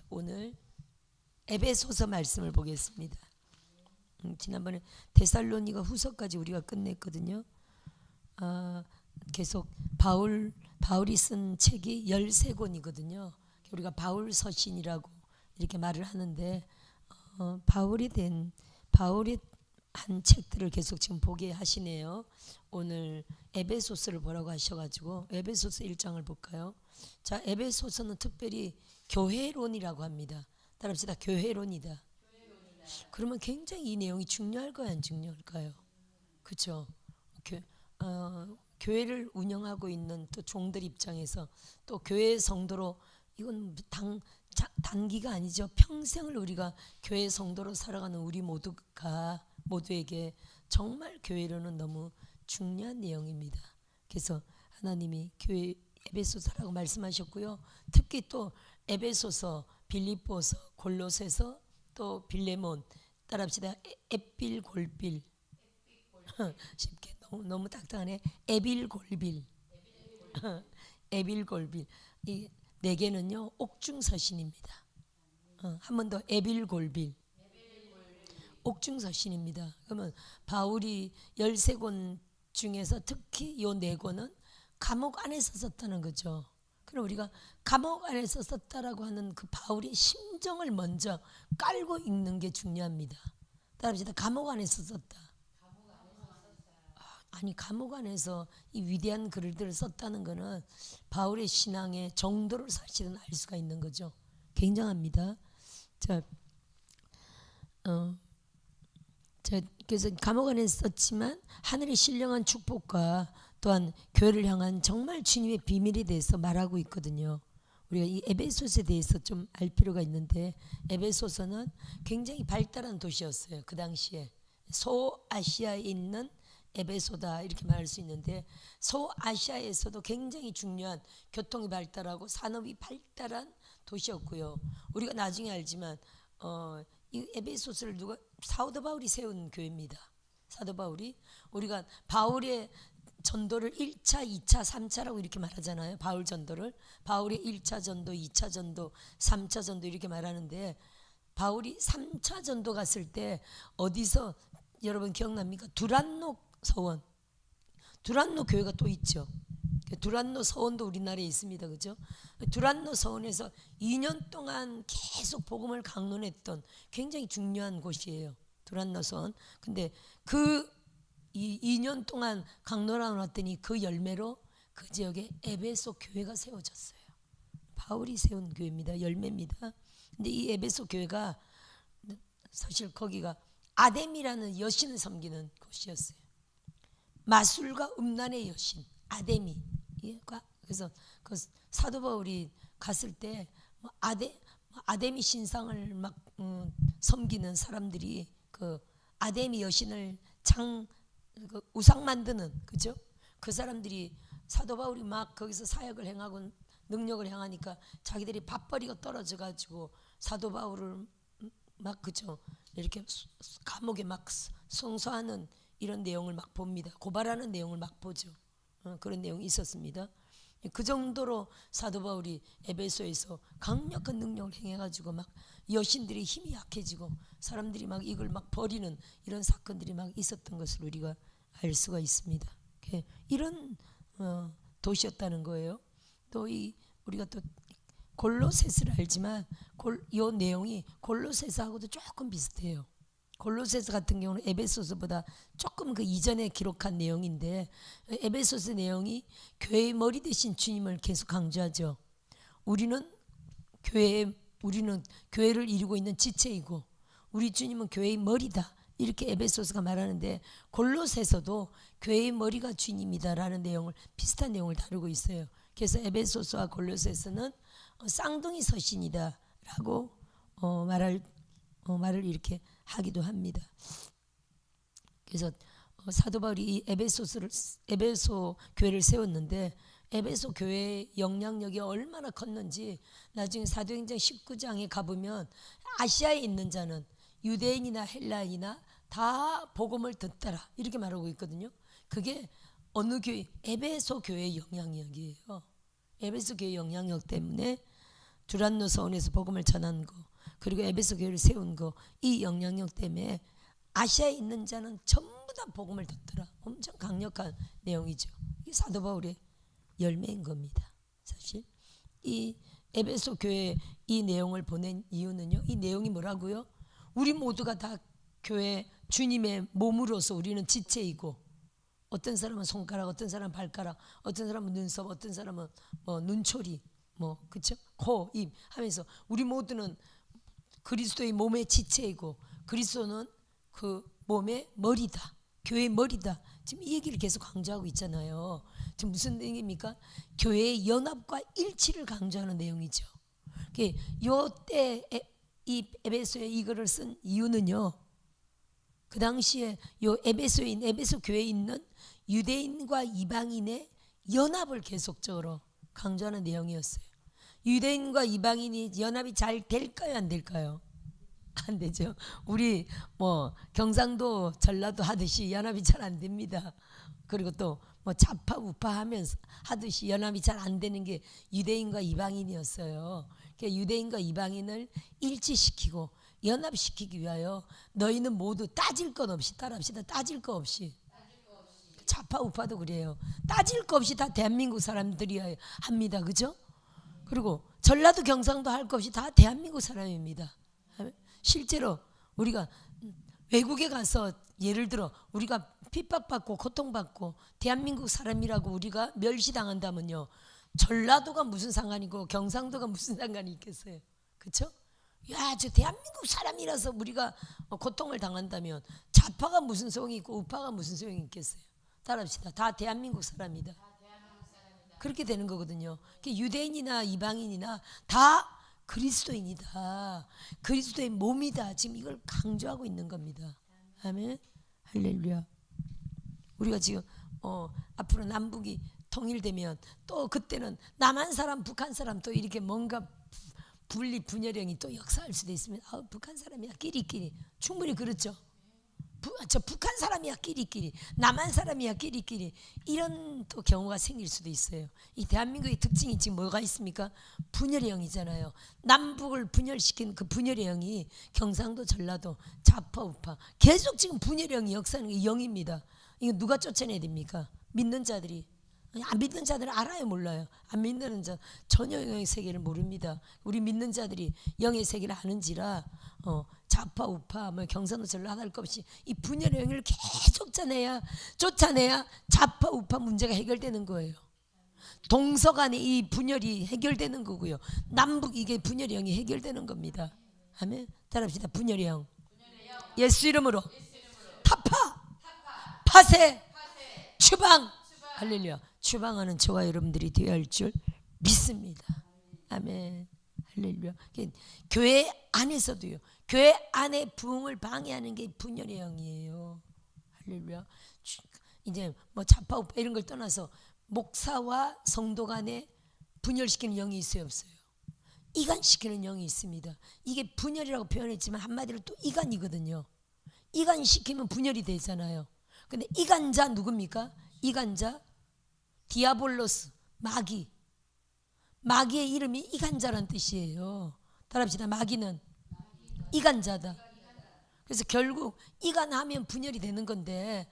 오늘 에베소서 말씀을 보겠습니다. 지난번에 데살로니가 후서까지 우리가 끝냈거든요. 계속 바울이 쓴 책이 13권이거든요. 우리가 바울 서신이라고 이렇게 말을 하는데 바울이 한 책들을 계속 지금 보게 하시네요. 오늘 에베소서를 보라고 하셔가지고 에베소서 1장을 볼까요? 자, 에베소서는 특별히 교회론이라고 합니다. 따라합시다. 교회론이다. 그러면 굉장히 이 내용이 중요할까요, 안 중요할까요? 그렇죠? 교회를 운영하고 있는 또 종들 입장에서 또 교회 성도로 이건 단기가 아니죠. 평생을 우리가 교회 성도로 살아가는 우리 모두에게 정말 교회로는 너무 중요한 내용입니다. 그래서 하나님이 교회 에베소서라고 말씀하셨고요. 특히 또 에베소서, 빌립보서, 골로새서, 또 빌레몬, 따라합시다. 에필골빌 쉽게 너무 딱딱하네. 에빌골빌 에빌골빌 이 네 개는요 옥중서신입니다. 한 번 더 에빌골빌 옥중서신입니다. 그러면 바울이 13권 중에서 특히 요 4권은 감옥 안에서 썼다는 거죠. 그럼 우리가 감옥 안에서 썼다라고 하는 그 바울의 심정을 먼저 깔고 읽는 게 중요합니다. 따라합시다. 감옥 안에서 썼다. 아니, 감옥 안에서 이 위대한 글들을 썼다는 것은 바울의 신앙의 정도를 사실은 알 수가 있는 거죠. 굉장합니다. 그래서 감옥 안에서 썼지만 하늘의 신령한 축복과 또한 교회를 향한 정말 주님의 비밀에 대해서 말하고 있거든요. 우리가 이 에베소서에 대해서 좀 알 필요가 있는데, 에베소서는 굉장히 발달한 도시였어요. 그 당시에 소아시아에 있는 에베소다 이렇게 말할 수 있는데, 소아시아에서도 굉장히 중요한 교통이 발달하고 산업이 발달한 도시였고요. 우리가 나중에 알지만 이 에베소서를 사도 바울이 세운 교회입니다. 사도 바울이, 우리가 바울의 전도를 1차, 2차, 3차라고 이렇게 말하잖아요. 바울 전도를 바울의 1차 전도, 2차 전도, 3차 전도 이렇게 말하는데, 바울이 3차 전도 갔을 때 어디서 여러분 기억납니까? 두란노 서원, 두란노 교회가 또 있죠. 두란노 서원도 우리나라에 있습니다. 그죠? 두란노 서원에서 2년 동안 계속 복음을 강론했던 굉장히 중요한 곳이에요. 두란노 서원. 근데 그 2년 동안 강론하고 왔더니 그 열매로 그 지역에 에베소 교회가 세워졌어요. 바울이 세운 교회입니다. 열매입니다. 근데 이 에베소 교회가 사실 거기가 아데미라는 여신을 섬기는 곳이었어요. 마술과 음란의 여신 아데미. 그래서 그 사도 바울이 갔을 때 아데미 신상을 막 섬기는 사람들이 그 아데미 여신을 그 우상 만드는, 그죠? 그 사람들이 사도 바울이 막 거기서 사역을 행하고 능력을 행하니까 자기들이 밥벌이가 떨어져 가지고 사도 바울을 막, 그죠? 이렇게 감옥에 막 송수하는 이런 내용을 막 봅니다. 고발하는 내용을 막 보죠. 그런 내용이 있었습니다. 그 정도로 사도 바울이 에베소에서 강력한 능력을 행해가지고 막 여신들의 힘이 약해지고 사람들이 막 이걸 막 버리는 이런 사건들이 막 있었던 것을 우리가 알 수가 있습니다. 이런 도시였다는 거예요. 또 우리가 또 골로새서를 알지만 이 내용이 골로새서하고도 조금 비슷해요. 골로새서 같은 경우는 에베소서보다 조금 그 이전에 기록한 내용인데, 에베소서 내용이 교회의 머리 대신 주님을 계속 강조하죠. 우리는 교회를 이루고 있는 지체이고 우리 주님은 교회의 머리다, 이렇게 에베소서가 말하는데, 골로새서도 교회의 머리가 주님이다라는 내용을, 비슷한 내용을 다루고 있어요. 그래서 에베소서와 골로새서는 쌍둥이 서신이다라고 말을 이렇게 하기도 합니다. 그래서 사도 바울이 이 에베소 교회를 세웠는데, 에베소 교회의 영향력이 얼마나 컸는지 나중에 사도행전 19장에 가보면 아시아에 있는 자는 유대인이나 헬라인이나 다 복음을 듣더라 이렇게 말하고 있거든요. 그게 어느 교회? 에베소 교회의 영향력이에요. 에베소 교회의 영향력 때문에 두란노 서원에서 복음을 전한 거, 그리고 에베소 교회를 세운 거, 이 영향력 때문에 아시아에 있는 자는 전부 다 복음을 듣더라. 엄청 강력한 내용이죠. 이게 사도 바울의 열매인 겁니다. 사실 이 에베소 교회에 이 내용을 보낸 이유는요, 이 내용이 뭐라고요? 우리 모두가 다 교회 주님의 몸으로서 우리는 지체이고, 어떤 사람은 손가락, 어떤 사람은 발가락, 어떤 사람은 눈썹, 어떤 사람은 뭐 눈초리, 뭐 그쵸? 코, 입 하면서 우리 모두는 그리스도의 몸의 지체이고, 그리스도는 그 몸의 머리다, 교회의 머리다. 지금 이 얘기를 계속 강조하고 있잖아요. 지금 무슨 내용입니까? 교회의 연합과 일치를 강조하는 내용이죠. 요때 이 에베소에 이거를 쓴 이유는요, 그 당시에 요 에베소 교회에 있는 유대인과 이방인의 연합을 계속적으로 강조하는 내용이었어요. 유대인과 이방인이 연합이 잘 될까요, 안 될까요? 안 되죠. 우리 뭐 경상도 전라도 하듯이 연합이 잘 안 됩니다. 그리고 또 뭐 좌파 우파 하면서 하듯이 연합이 잘 안 되는 게 유대인과 이방인이었어요. 그러니까 유대인과 이방인을 일치시키고 연합시키기 위하여 너희는 모두 따질 것 없이, 따라합시다. 따질 것 없이. 좌파 우파도 그래요. 따질 것 없이 다 대한민국 사람들이어야 합니다. 그죠? 그리고 전라도 경상도 할 것 없이 다 대한민국 사람입니다. 실제로 우리가 외국에 가서 예를 들어 우리가 핍박받고 고통받고 대한민국 사람이라고 우리가 멸시당한다면요, 전라도가 무슨 상관이고 경상도가 무슨 상관이 있겠어요? 그렇죠? 야, 저 대한민국 사람이라서 우리가 고통을 당한다면 좌파가 무슨 소용이 있고 우파가 무슨 소용이 있겠어요? 따라합시다. 다 대한민국 사람이다. 그렇게 되는 거거든요. 유대인이나 이방인이나 다 그리스도인이다. 그리스도의 몸이다. 지금 이걸 강조하고 있는 겁니다. 아멘. 할렐루야. 우리가 지금 앞으로 남북이 통일되면 또 그때는 남한 사람, 북한 사람 또 이렇게 뭔가 분리 분열형이 또 역사할 수도 있으면 북한 사람이야 끼리끼리, 충분히 그렇죠. 저 북한 사람이야 끼리끼리, 남한 사람이야 끼리끼리, 이런 또 경우가 생길 수도 있어요. 이 대한민국의 특징이 지금 뭐가 있습니까? 분열의 영이잖아요. 남북을 분열시킨 그 분열의 영이 경상도, 전라도, 좌파, 우파 계속 지금 분열의 영이 역사하는 게 영입니다. 이거 누가 쫓아내야 됩니까? 믿는 자들이. 안 믿는 자들은 알아요, 몰라요? 안 믿는 자 전혀 영의 세계를 모릅니다. 우리 믿는 자들이 영의 세계를 아는지라 좌파 우파 뭐 경상도 전라도 할 것 없이 이 분열의 영을 계속 쫓아내야 좌파 우파 문제가 해결되는 거예요. 동서간의 이 분열이 해결되는 거고요. 남북 이게 분열의 영이 해결되는 겁니다. 아멘. 따라합시다. 분열의 영. 예수 이름으로 타파, 파쇄, 추방. 할렐루야. 추방하는 저와 여러분들이 되어야 할 줄 믿습니다. 아멘. 할렐루야. 교회 안에서도요, 교회 안에 부흥을 방해하는 게 분열의 영이에요. 할렐루야. 이제 뭐 좌파 우파 이런 걸 떠나서 목사와 성도 간에 분열시키는 영이 있어요, 없어요? 이간시키는 영이 있습니다. 이게 분열이라고 표현했지만 한마디로 또 이간이거든요. 이간시키면 분열이 되잖아요. 근데 이간자 누굽니까? 이간자 디아볼로스, 마귀의 이름이 이간자란 뜻이에요. 따라합시다. 마귀는 이간자다. 그래서 결국 이간하면 분열이 되는 건데,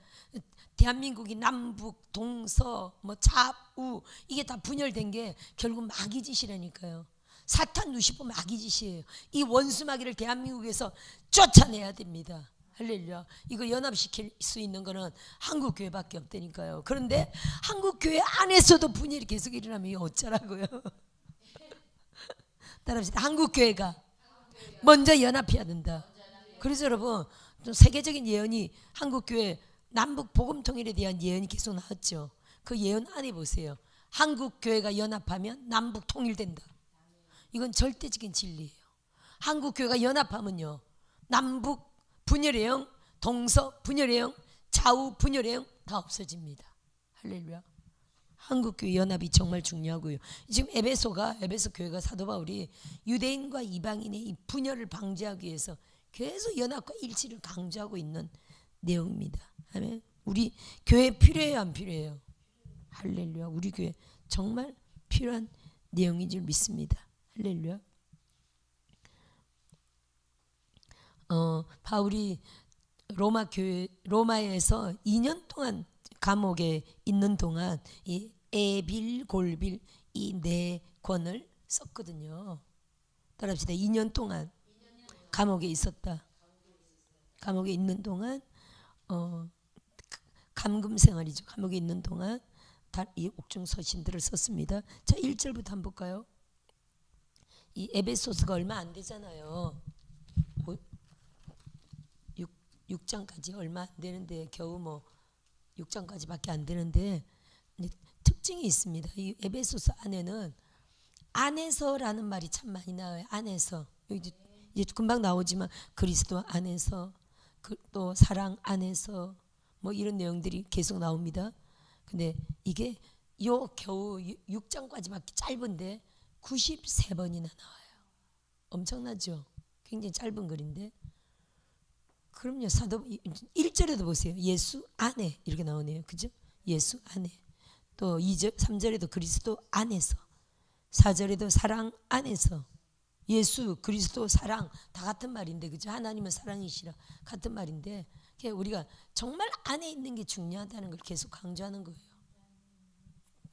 대한민국이 남북, 동서, 뭐 좌우 이게 다 분열된 게 결국 마귀 짓이라니까요. 사탄 루시퍼 마귀 짓이에요. 이 원수 마귀를 대한민국에서 쫓아내야 됩니다. 할렐루야. 이거 연합시킬 수 있는 거는 한국교회밖에 없다니까요. 그런데 한국교회 안에서도 분열이 계속 일어나면 이거 어쩌라고요? 따라합시다. 한국교회가 먼저 연합해야 된다. 그래서 여러분, 세계적인 예언이 한국교회 남북 복음통일에 대한 예언이 계속 나왔죠. 그 예언 안에 보세요. 한국교회가 연합하면 남북 통일된다. 이건 절대적인 진리예요. 한국교회가 연합하면요, 남북 분열의 영, 동서 분열의 영, 좌우 분열의 영 다 없어집니다. 할렐루야. 한국교회 연합이 정말 중요하고요. 지금 에베소 교회가 사도 바울이 유대인과 이방인의 이 분열을 방지하기 위해서 계속 연합과 일치를 강조하고 있는 내용입니다. 아멘. 우리 교회 필요해요, 안 필요해요? 할렐루야. 우리 교회 정말 필요한 내용인 줄 믿습니다. 할렐루야. 바울이 로마에서 2년 동안 감옥에 있는 동안 이 에빌 골빌 이 네 권을 썼거든요. 따라합시다. 2년 동안 감옥에 있었다. 감옥에 있는 동안 감금 생활이죠. 감옥에 있는 동안 이 옥중 서신들을 썼습니다. 자, 1절부터 한번 볼까요? 이 에베소서가 얼마 안 되잖아요. 6장까지 얼마 안 되는데 겨우 뭐 6장까지밖에 안 되는데 특징이 있습니다. 이 에베소서 안에는 안에서라는 말이 참 많이 나와요. 안에서 이제 금방 나오지만 그리스도 안에서 또 사랑 안에서 뭐 이런 내용들이 계속 나옵니다. 근데 이게 요 겨우 6장까지밖에 짧은데 93번이나 나와요. 엄청나죠? 굉장히 짧은 글인데 그럼요. 사도 1절에도 보세요. 예수 안에 이렇게 나오네요. 그죠? 예수 안에. 또 2절, 3절에도 그리스도 안에서. 4절에도 사랑 안에서. 예수, 그리스도, 사랑 다 같은 말인데 그죠? 하나님은 사랑이시라 같은 말인데 우리가 정말 안에 있는 게 중요하다는 걸 계속 강조하는 거예요.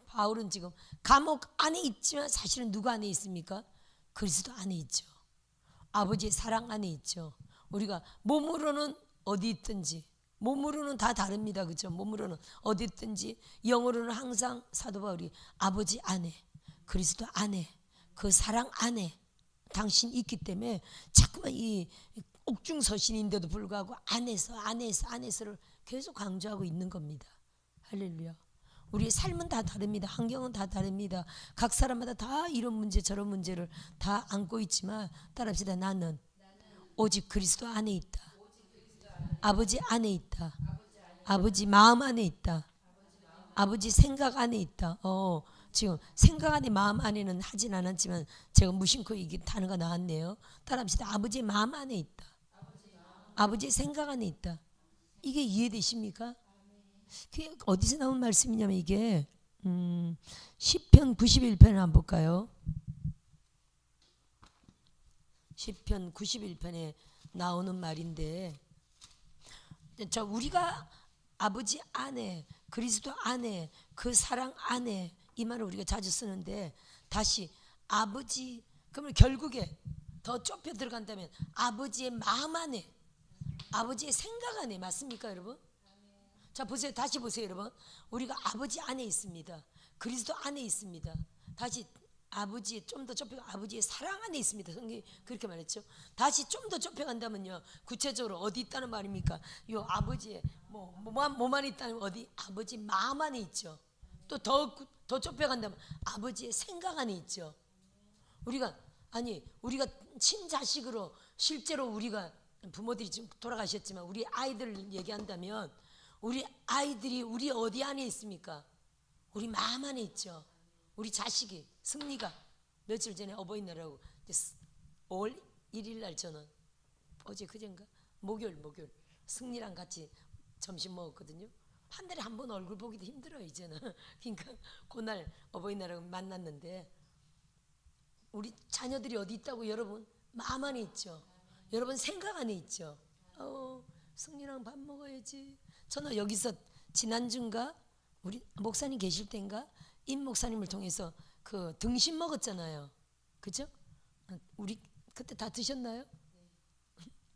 바울은 지금 감옥 안에 있지만 사실은 누구 안에 있습니까? 그리스도 안에 있죠. 아버지의 사랑 안에 있죠. 우리가 몸으로는 어디 있든지 몸으로는 다 다릅니다. 그렇죠? 몸으로는 어디 있든지 영으로는 항상 사도 바울이 아버지 안에 그리스도 안에 그 사랑 안에 당신이 있기 때문에 자꾸만 이 옥중서신인데도 불구하고 안에서를 계속 강조하고 있는 겁니다. 할렐루야. 우리의 삶은 다 다릅니다. 환경은 다 다릅니다. 각 사람마다 다 이런 문제 저런 문제를 다 안고 있지만 따라합시다. 나는 오직 그리스도 안에 있다. 아버지 안에 있다. 아버지 마음 안에 있다. 아버지 생각 안에 있다. 지금 생각 안에 마음 안에는 하진 않았지만 제가 무심코 이게 단어가 나왔네요. 따라합시다. 아버지의 마음 안에 있다. 아버지의 생각 안에 있다. 이게 이해되십니까? 그게 어디서 나온 말씀이냐면 이게 시편 91편을 한번 볼까요? 시편 91편에 나오는 말인데 자, 우리가 아버지 안에 그리스도 안에 그 사랑 안에 이 말을 우리가 자주 쓰는데 다시 아버지 그러면 결국에 더 좁혀 들어간다면 아버지의 마음 안에 아버지의 생각 안에 맞습니까 여러분? 자 보세요. 다시 보세요 여러분. 우리가 아버지 안에 있습니다. 그리스도 안에 있습니다. 다시 아버지의 좀 더 좁혀 아버지의 사랑 안에 있습니다. 성경이 그렇게 말했죠. 다시 좀 더 좁혀간다면요. 구체적으로 어디 있다는 말입니까? 요 아버지의 뭐만 있다면 어디? 아버지 마음 안에 있죠. 또 더 좁혀간다면 아버지의 생각 안에 있죠. 우리가 친자식으로 실제로 우리가 부모들이 지금 돌아가셨지만 우리 아이들을 얘기한다면 우리 아이들이 우리 어디 안에 있습니까? 우리 마음 안에 있죠. 우리 자식이 승리가 며칠 전에 어버이날하고 5월 1일 날 저는 어제 그젠가 목요일 승리랑 같이 점심 먹었거든요. 한 달에 한 번 얼굴 보기도 힘들어요 이제는. 그러니까 그날 어버이날하고 만났는데 우리 자녀들이 어디 있다고 여러분? 마음 안에 있죠. 여러분 생각 안에 있죠. 승리랑 밥 먹어야지. 저는 여기서 지난주인가 우리 목사님 계실 때인가 임 목사님을 통해서 그 등심 먹었잖아요. 그죠? 우리 그때 다 드셨나요?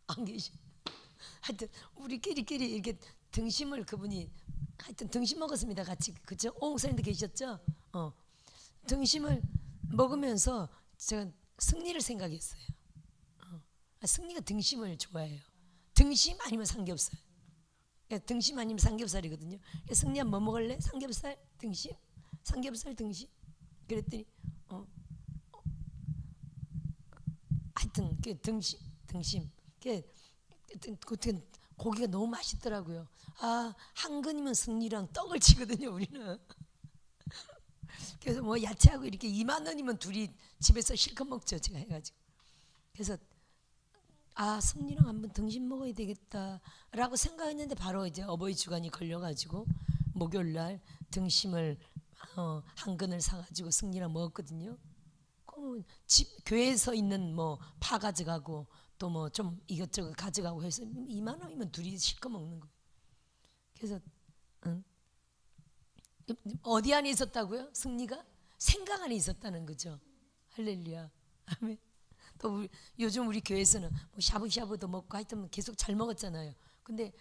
안 계시. 하여튼 우리끼리 이렇게 등심을 그분이 하여튼 등심 먹었습니다. 같이. 그죠? 오 목사님도 계셨죠? 등심을 먹으면서 제가 승리를 생각했어요. 승리가 등심을 좋아해요. 등심 아니면 삼겹살. 등심 아니면 삼겹살이거든요. 승리야 뭐 먹을래? 삼겹살, 등심, 삼겹살, 등심. 그랬더니 하여튼 그 등심. 그 고기가 너무 맛있더라고요. 한 근이면 승리랑 떡을 치거든요. 우리는. 그래서 뭐 야채하고 이렇게 2만 원이면 둘이 집에서 실컷 먹죠. 제가 해가지고. 그래서 승리랑 한번 등심 먹어야 되겠다라고 생각했는데 바로 이제 어버이 주간이 걸려가지고 목요일 날 등심을 한 근을 사가지고 승리랑 먹었거든요. 집 교회에서 있는 뭐 파 가져가고 또 뭐 좀 이것저것 가져가고 해서 2만 원이면 둘이 실컷 먹는 거예요. 그래서 어디 안에 있었다고요? 승리가 생각 안에 있었다는 거죠. 할렐루야. 아멘. 또 요즘 우리 교회에서는 뭐 샤브샤브도 먹고 하여튼 계속 잘 먹었잖아요. 근데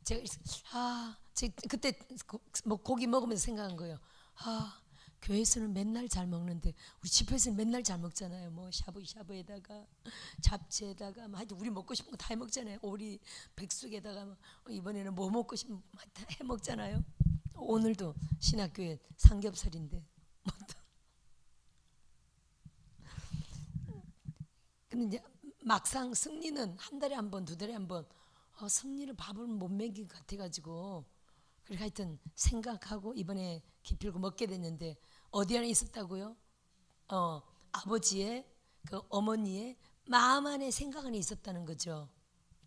제가 그때 뭐 고기 먹으면서 생각한 거예요. 교회에서는 맨날 잘 먹는데 우리 집에서는 맨날 잘 먹잖아요. 뭐 샤브샤브에다가 잡채에다가 뭐 하여튼 우리 먹고 싶은 거 다 해 먹잖아요. 오리 백숙에다가 뭐 이번에는 뭐 먹고 싶은 거 다 해 먹잖아요. 오늘도 신학교에 삼겹살인데 근데 이제 막상 승리는 한 달에 한 번, 두 달에 한 번 승리를 밥을 못 먹인 것 같아가지고 그렇게 하여튼 생각하고 이번에 기필고 먹게 됐는데 어디 안에 있었다고요? 아버지의 그 어머니의 마음 안에 생각 안에 있었다는 거죠.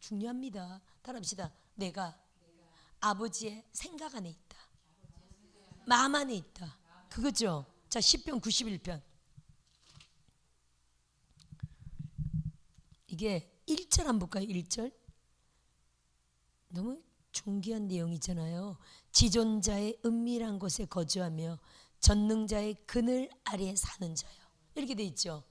중요합니다. 따라합시다. 내가 아버지의 생각 안에 있다. 마음 안에 있다. 그거죠. 자, 시편 91편. 이게 1절 한번 볼까요? 1절. 너무 존귀한 내용이잖아요. 지존자의 은밀한 곳에 거주하며 전능자의 그늘 아래에 사는 자요. 이렇게 돼 있죠.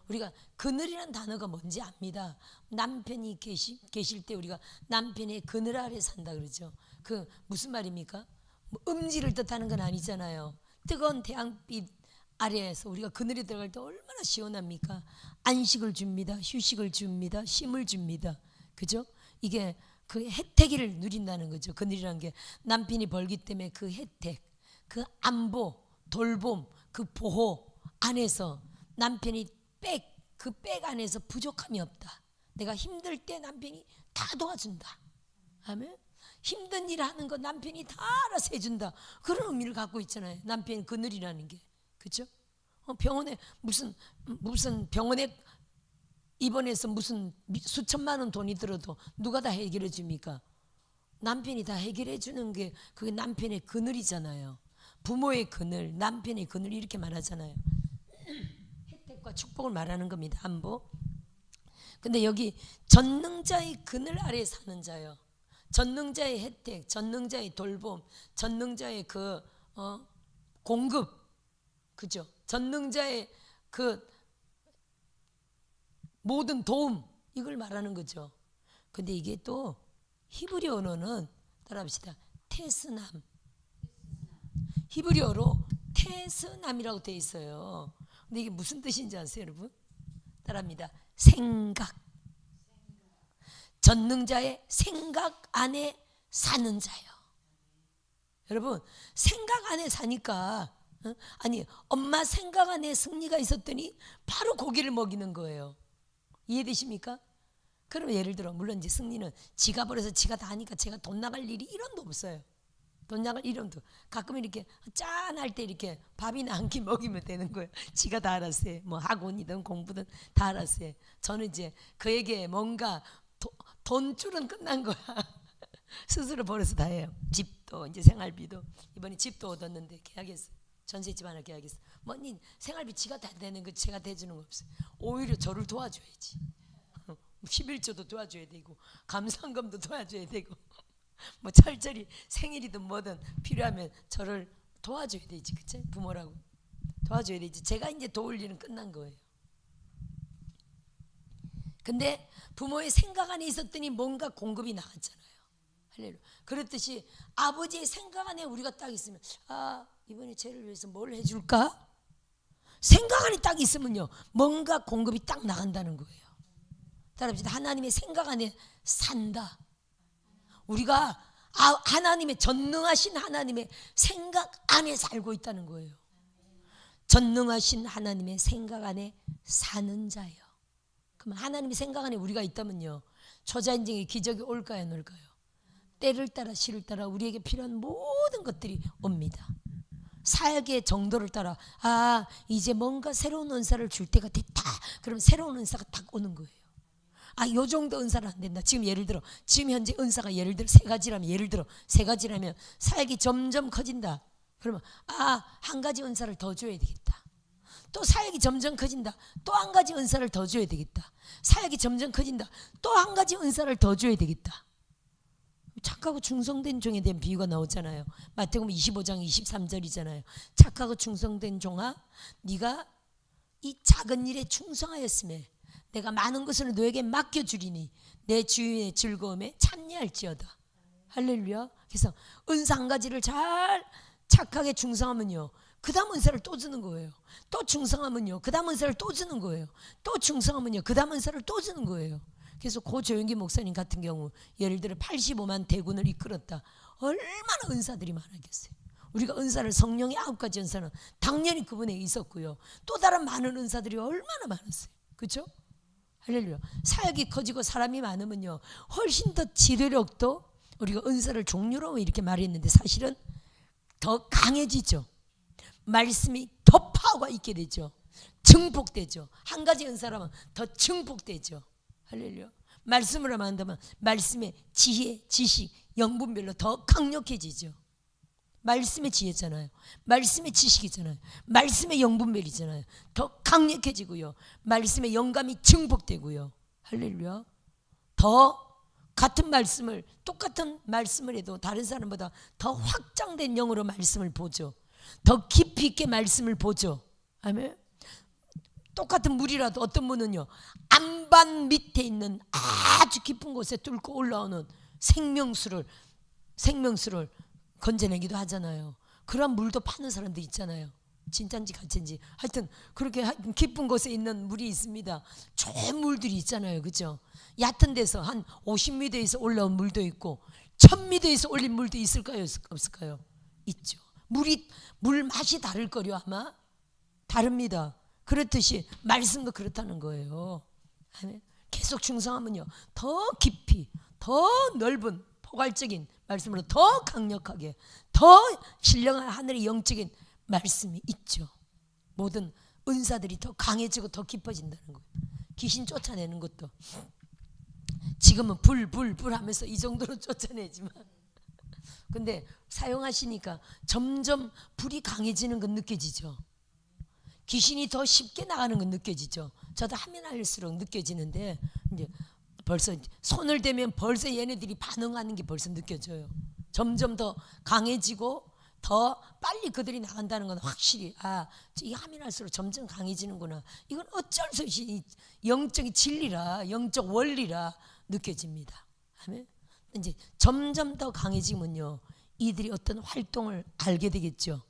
우리가 그늘이라는 단어가 뭔지 압니다. 남편이 계실 때 우리가 남편의 그늘 아래 산다 그러죠. 그 무슨 말입니까? 뭐 음지를 뜻하는 건 아니잖아요. 뜨거운 태양빛 아래에서 우리가 그늘에 들어갈 때 얼마나 시원합니까? 안식을 줍니다. 휴식을 줍니다. 쉼을 줍니다. 그죠? 이게 그 혜택을 누린다는 거죠. 그늘이라는 게 남편이 벌기 때문에 그 혜택, 그 안보, 돌봄, 그 보호 안에서 남편이 그 백 안에서 부족함이 없다. 내가 힘들 때 남편이 다 도와준다. 아멘. 힘든 일 하는 거 남편이 다 알아서 해준다. 그런 의미를 갖고 있잖아요. 남편이 그늘이라는 게. 그렇죠? 병원에 무슨 병원에 입원해서 무슨 수천만 원 돈이 들어도 누가 다 해결해 줍니까? 남편이 다 해결해 주는 게 그게 남편의 그늘이잖아요. 부모의 그늘, 남편의 그늘 이렇게 말하잖아요. 혜택과 축복을 말하는 겁니다. 안보. 근데 여기 전능자의 그늘 아래 사는 자요. 전능자의 혜택, 전능자의 돌봄, 전능자의 그 공급, 그죠? 전능자의 그 모든 도움 이걸 말하는 거죠. 근데 이게 또 히브리 언어는 따라합시다. 테스남. 히브리어로 테스남이라고 되어 있어요. 근데 이게 무슨 뜻인지 아세요, 여러분? 따라합니다. 생각. 전능자의 생각 안에 사는 자요. 여러분, 생각 안에 사니까 아니 엄마 생각 안에 승리가 있었더니 바로 고기를 먹이는 거예요. 이해되십니까? 그럼 예를 들어 물론 이제 승리는 지가 벌어서 지가 다 하니까 제가 돈 나갈 일이 1원도 없어요. 돈 나갈 1원도. 가끔 이렇게 짠할 때 이렇게 밥이나 한 끼 먹이면 되는 거예요. 지가 다 알아서 해. 뭐 학원이든 공부든 다 알아서 해. 저는 이제 그에게 뭔가 돈줄은 끝난 거야. 스스로 벌어서 다 해요. 집도 이제 생활비도 이번에 집도 얻었는데 계약했어요. 전세집 하나 계약했어. 뭐니 생활비 지가 다 내는 거 제가 대주는 거 없어요. 오히려 저를 도와줘야지. 11조도 도와줘야 되고 감상금도 도와줘야 되고 뭐 철저히 생일이든 뭐든 필요하면 저를 도와줘야 되지. 그치? 부모라고 도와줘야 되지. 제가 이제 도울 일은 끝난 거예요. 근데 부모의 생각 안에 있었더니 뭔가 공급이 나왔잖아요. 할렐루야. 그렇듯이 아버지의 생각 안에 우리가 딱 있으면 이번에 쟤를 위해서 뭘 해줄까? 생각 안에 딱 있으면요 뭔가 공급이 딱 나간다는 거예요. 따라합시다. 하나님의 생각 안에 산다. 우리가 하나님의 전능하신 하나님의 생각 안에 살고 있다는 거예요. 전능하신 하나님의 생각 안에 사는 자예요. 그럼 하나님의 생각 안에 우리가 있다면요 초자연적인 기적이 올까요 안 올까요? 때를 따라 시를 따라 우리에게 필요한 모든 것들이 옵니다. 사역의 정도를 따라 이제 뭔가 새로운 은사를 줄 때가 됐다. 그럼 새로운 은사가 딱 오는 거예요. 요 정도 은사는 안 된다. 지금 예를 들어 지금 현재 은사가 예를 들어 세 가지라면 사역이 점점 커진다. 그러면 한 가지 은사를 더 줘야 되겠다. 또 사역이 점점 커진다. 또 한 가지 은사를 더 줘야 되겠다. 사역이 점점 커진다. 또 한 가지 은사를 더 줘야 되겠다. 착하고 충성된 종에 대한 비유가 나오잖아요. 마태복음 25장 23절이잖아요. 착하고 충성된 종아, 네가 이 작은 일에 충성하였음에 내가 많은 것을 너에게 맡겨주리니 내 주인의 즐거움에 참여할지어다. 할렐루야. 그래서 은사 한 가지를 잘 착하게 충성하면요, 그 다음 은사를 또 주는 거예요. 또 충성하면요, 그 다음 은사를 또 주는 거예요. 또 충성하면요, 그 다음 은사를 또 주는 거예요. 그래서 고 조영기 목사님 같은 경우 예를 들어 85만 대군을 이끌었다. 얼마나 은사들이 많았겠어요. 우리가 은사를, 성령의 9가지 은사는 당연히 그분에 있었고요. 또 다른 많은 은사들이 얼마나 많았어요. 그렇죠? 할렐루야. 사역이 커지고 사람이 많으면요, 훨씬 더 지도력도, 우리가 은사를 종류로 이렇게 말했는데 사실은 더 강해지죠. 말씀이 더 파워가 있게 되죠. 증폭되죠. 한 가지 은사라면 더 증폭되죠. 할렐루야. 말씀을 한다면 말씀의 지혜, 지식, 영분별로 더 강력해지죠. 말씀의 지혜잖아요. 말씀의 지식이잖아요. 말씀의 영분별이잖아요. 더 강력해지고요. 말씀의 영감이 증폭되고요. 할렐루야. 더 같은 말씀을, 똑같은 말씀을 해도 다른 사람보다 더 확장된 영으로 말씀을 보죠. 더 깊이 있게 말씀을 보죠. 아멘. 똑같은 물이라도 어떤 분은요, 안반 밑에 있는 아주 깊은 곳에 뚫고 올라오는 생명수를 건져내기도 하잖아요. 그런 물도 파는 사람도 있잖아요. 진짠지 가짜인지 하여튼 그렇게 깊은 곳에 있는 물이 있습니다. 좋은 물들이 있잖아요. 그죠? 얕은 데서 한 50m에서 올라온 물도 있고 1000m에서 올린 물도 있을까요? 없을까요? 있죠. 물 맛이 다를 거요. 아마 다릅니다. 그렇듯이 말씀도 그렇다는 거예요. 계속 충성하면요, 더 깊이, 더 넓은 포괄적인 말씀으로 더 강력하게, 더 신령한 하늘의 영적인 말씀이 있죠. 모든 은사들이 더 강해지고 더 깊어진다는 거예요. 귀신 쫓아내는 것도 지금은 불 하면서 이 정도로 쫓아내지만, 근데 사용하시니까 점점 불이 강해지는 건 느껴지죠. 귀신이 더 쉽게 나가는 건 느껴지죠. 저도 하면 할수록 느껴지는데, 이제 벌써 손을 대면 벌써 얘네들이 반응하는 게 벌써 느껴져요. 점점 더 강해지고 더 빨리 그들이 나간다는 건 확실히, 이 하면 할수록 점점 강해지는구나. 이건 어쩔 수 없이 영적인 진리라, 영적 원리라 느껴집니다. 아멘. 이제 점점 더 강해지면요, 이들이 어떤 활동을 알게 되겠죠.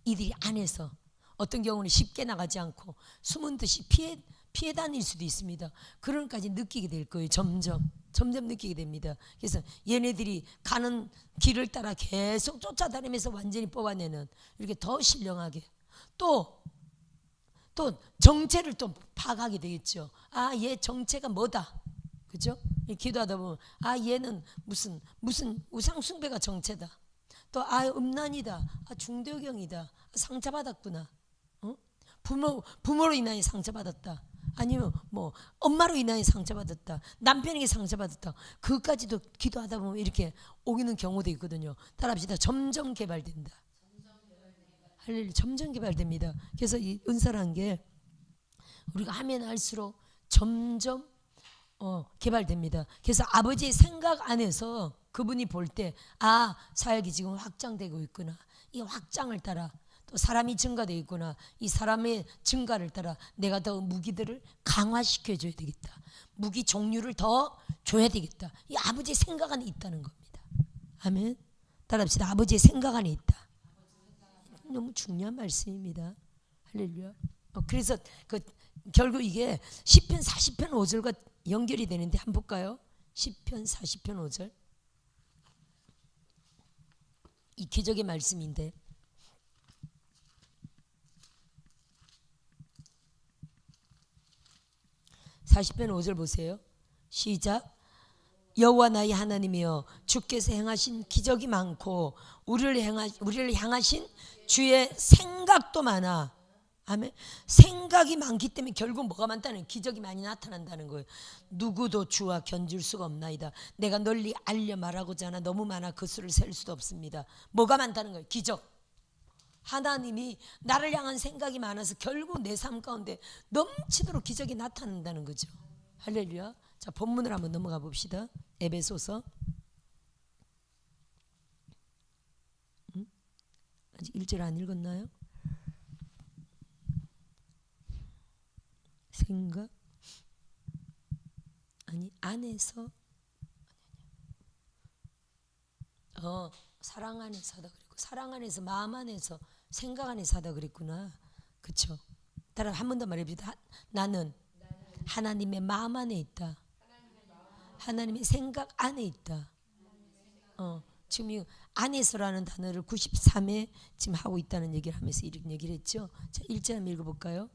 이들이 안에서 어떤 경우는 쉽게 나가지 않고 숨은 듯이 피해 다닐 수도 있습니다. 그런 것까지 느끼게 될 거예요. 점점 느끼게 됩니다. 그래서 얘네들이 가는 길을 따라 계속 쫓아다니면서 완전히 뽑아내는, 이렇게 더 신령하게 또 정체를 또 파악하게 되겠죠. 얘 정체가 뭐다. 그죠? 기도하다 보면 얘는 무슨 우상 숭배가 정체다. 또 음란이다. 중도경이다. 상처받았구나. 부모로 인하여 상처받았다. 아니면 뭐 엄마로 인하여 상처받았다. 남편에게 상처받았다. 그것까지도 기도하다 보면 이렇게 오기는 경우도 있거든요. 따라합시다. 점점 개발된다. 할렐루야. 점점 개발됩니다. 그래서 이 은사라는 게 우리가 하면 할수록 점점 개발됩니다. 그래서 아버지의 생각 안에서 그분이 볼 때 사역이 지금 확장되고 있구나. 이 확장을 따라 또 사람이 증가되어 있구나. 이 사람의 증가를 따라 내가 더 무기들을 강화시켜줘야 되겠다. 무기 종류를 더 줘야 되겠다. 이 아버지의 생각 안에 있다는 겁니다. 아멘. 따라합시다. 아버지의 생각 안에 있다. 너무 중요한 말씀입니다. 할렐루야. 그래서 결국 이게 시편 40편 5절과 연결이 되는데 한번 볼까요? 시편 40편 5절. 이 기적의 말씀인데, (40편 5절) 보세요. 시작. 여호와 나의 하나님이여, 주께서 행하신 기적이 많고 우리를 향하신 주의 생각도 많아. 아멘. 생각이 많기 때문에 결국 뭐가 많다는, 기적이 많이 나타난다는 거예요. 누구도 주와 견줄 수가 없나이다. 내가 널리 알려 말하고자 하나 너무 많아 그 수를 셀 수도 없습니다. 뭐가 많다는 거예요? 기적. 하나님이 나를 향한 생각이 많아서 결국 내 삶 가운데 넘치도록 기적이 나타난다는 거죠. 할렐루야. 자, 본문을 한번 넘어가 봅시다. 에베소서. 아직 1절 안 읽었나요? 생각 아니 안에서 사랑 안에서 하다 그랬고, 사랑 안에서, 마음 안에서, 생각 안에서 하다 그랬구나. 그쵸? 따라 한 번 더 말해봅시다. 나는 하나님의 마음 안에 있다. 하나님의 생각 안에 있다. 지금 이 안에서라는 단어를 93회 지금 하고 있다는 얘기를 하면서 이런 얘기를 했죠. 자, 1절 한번 읽어볼까요?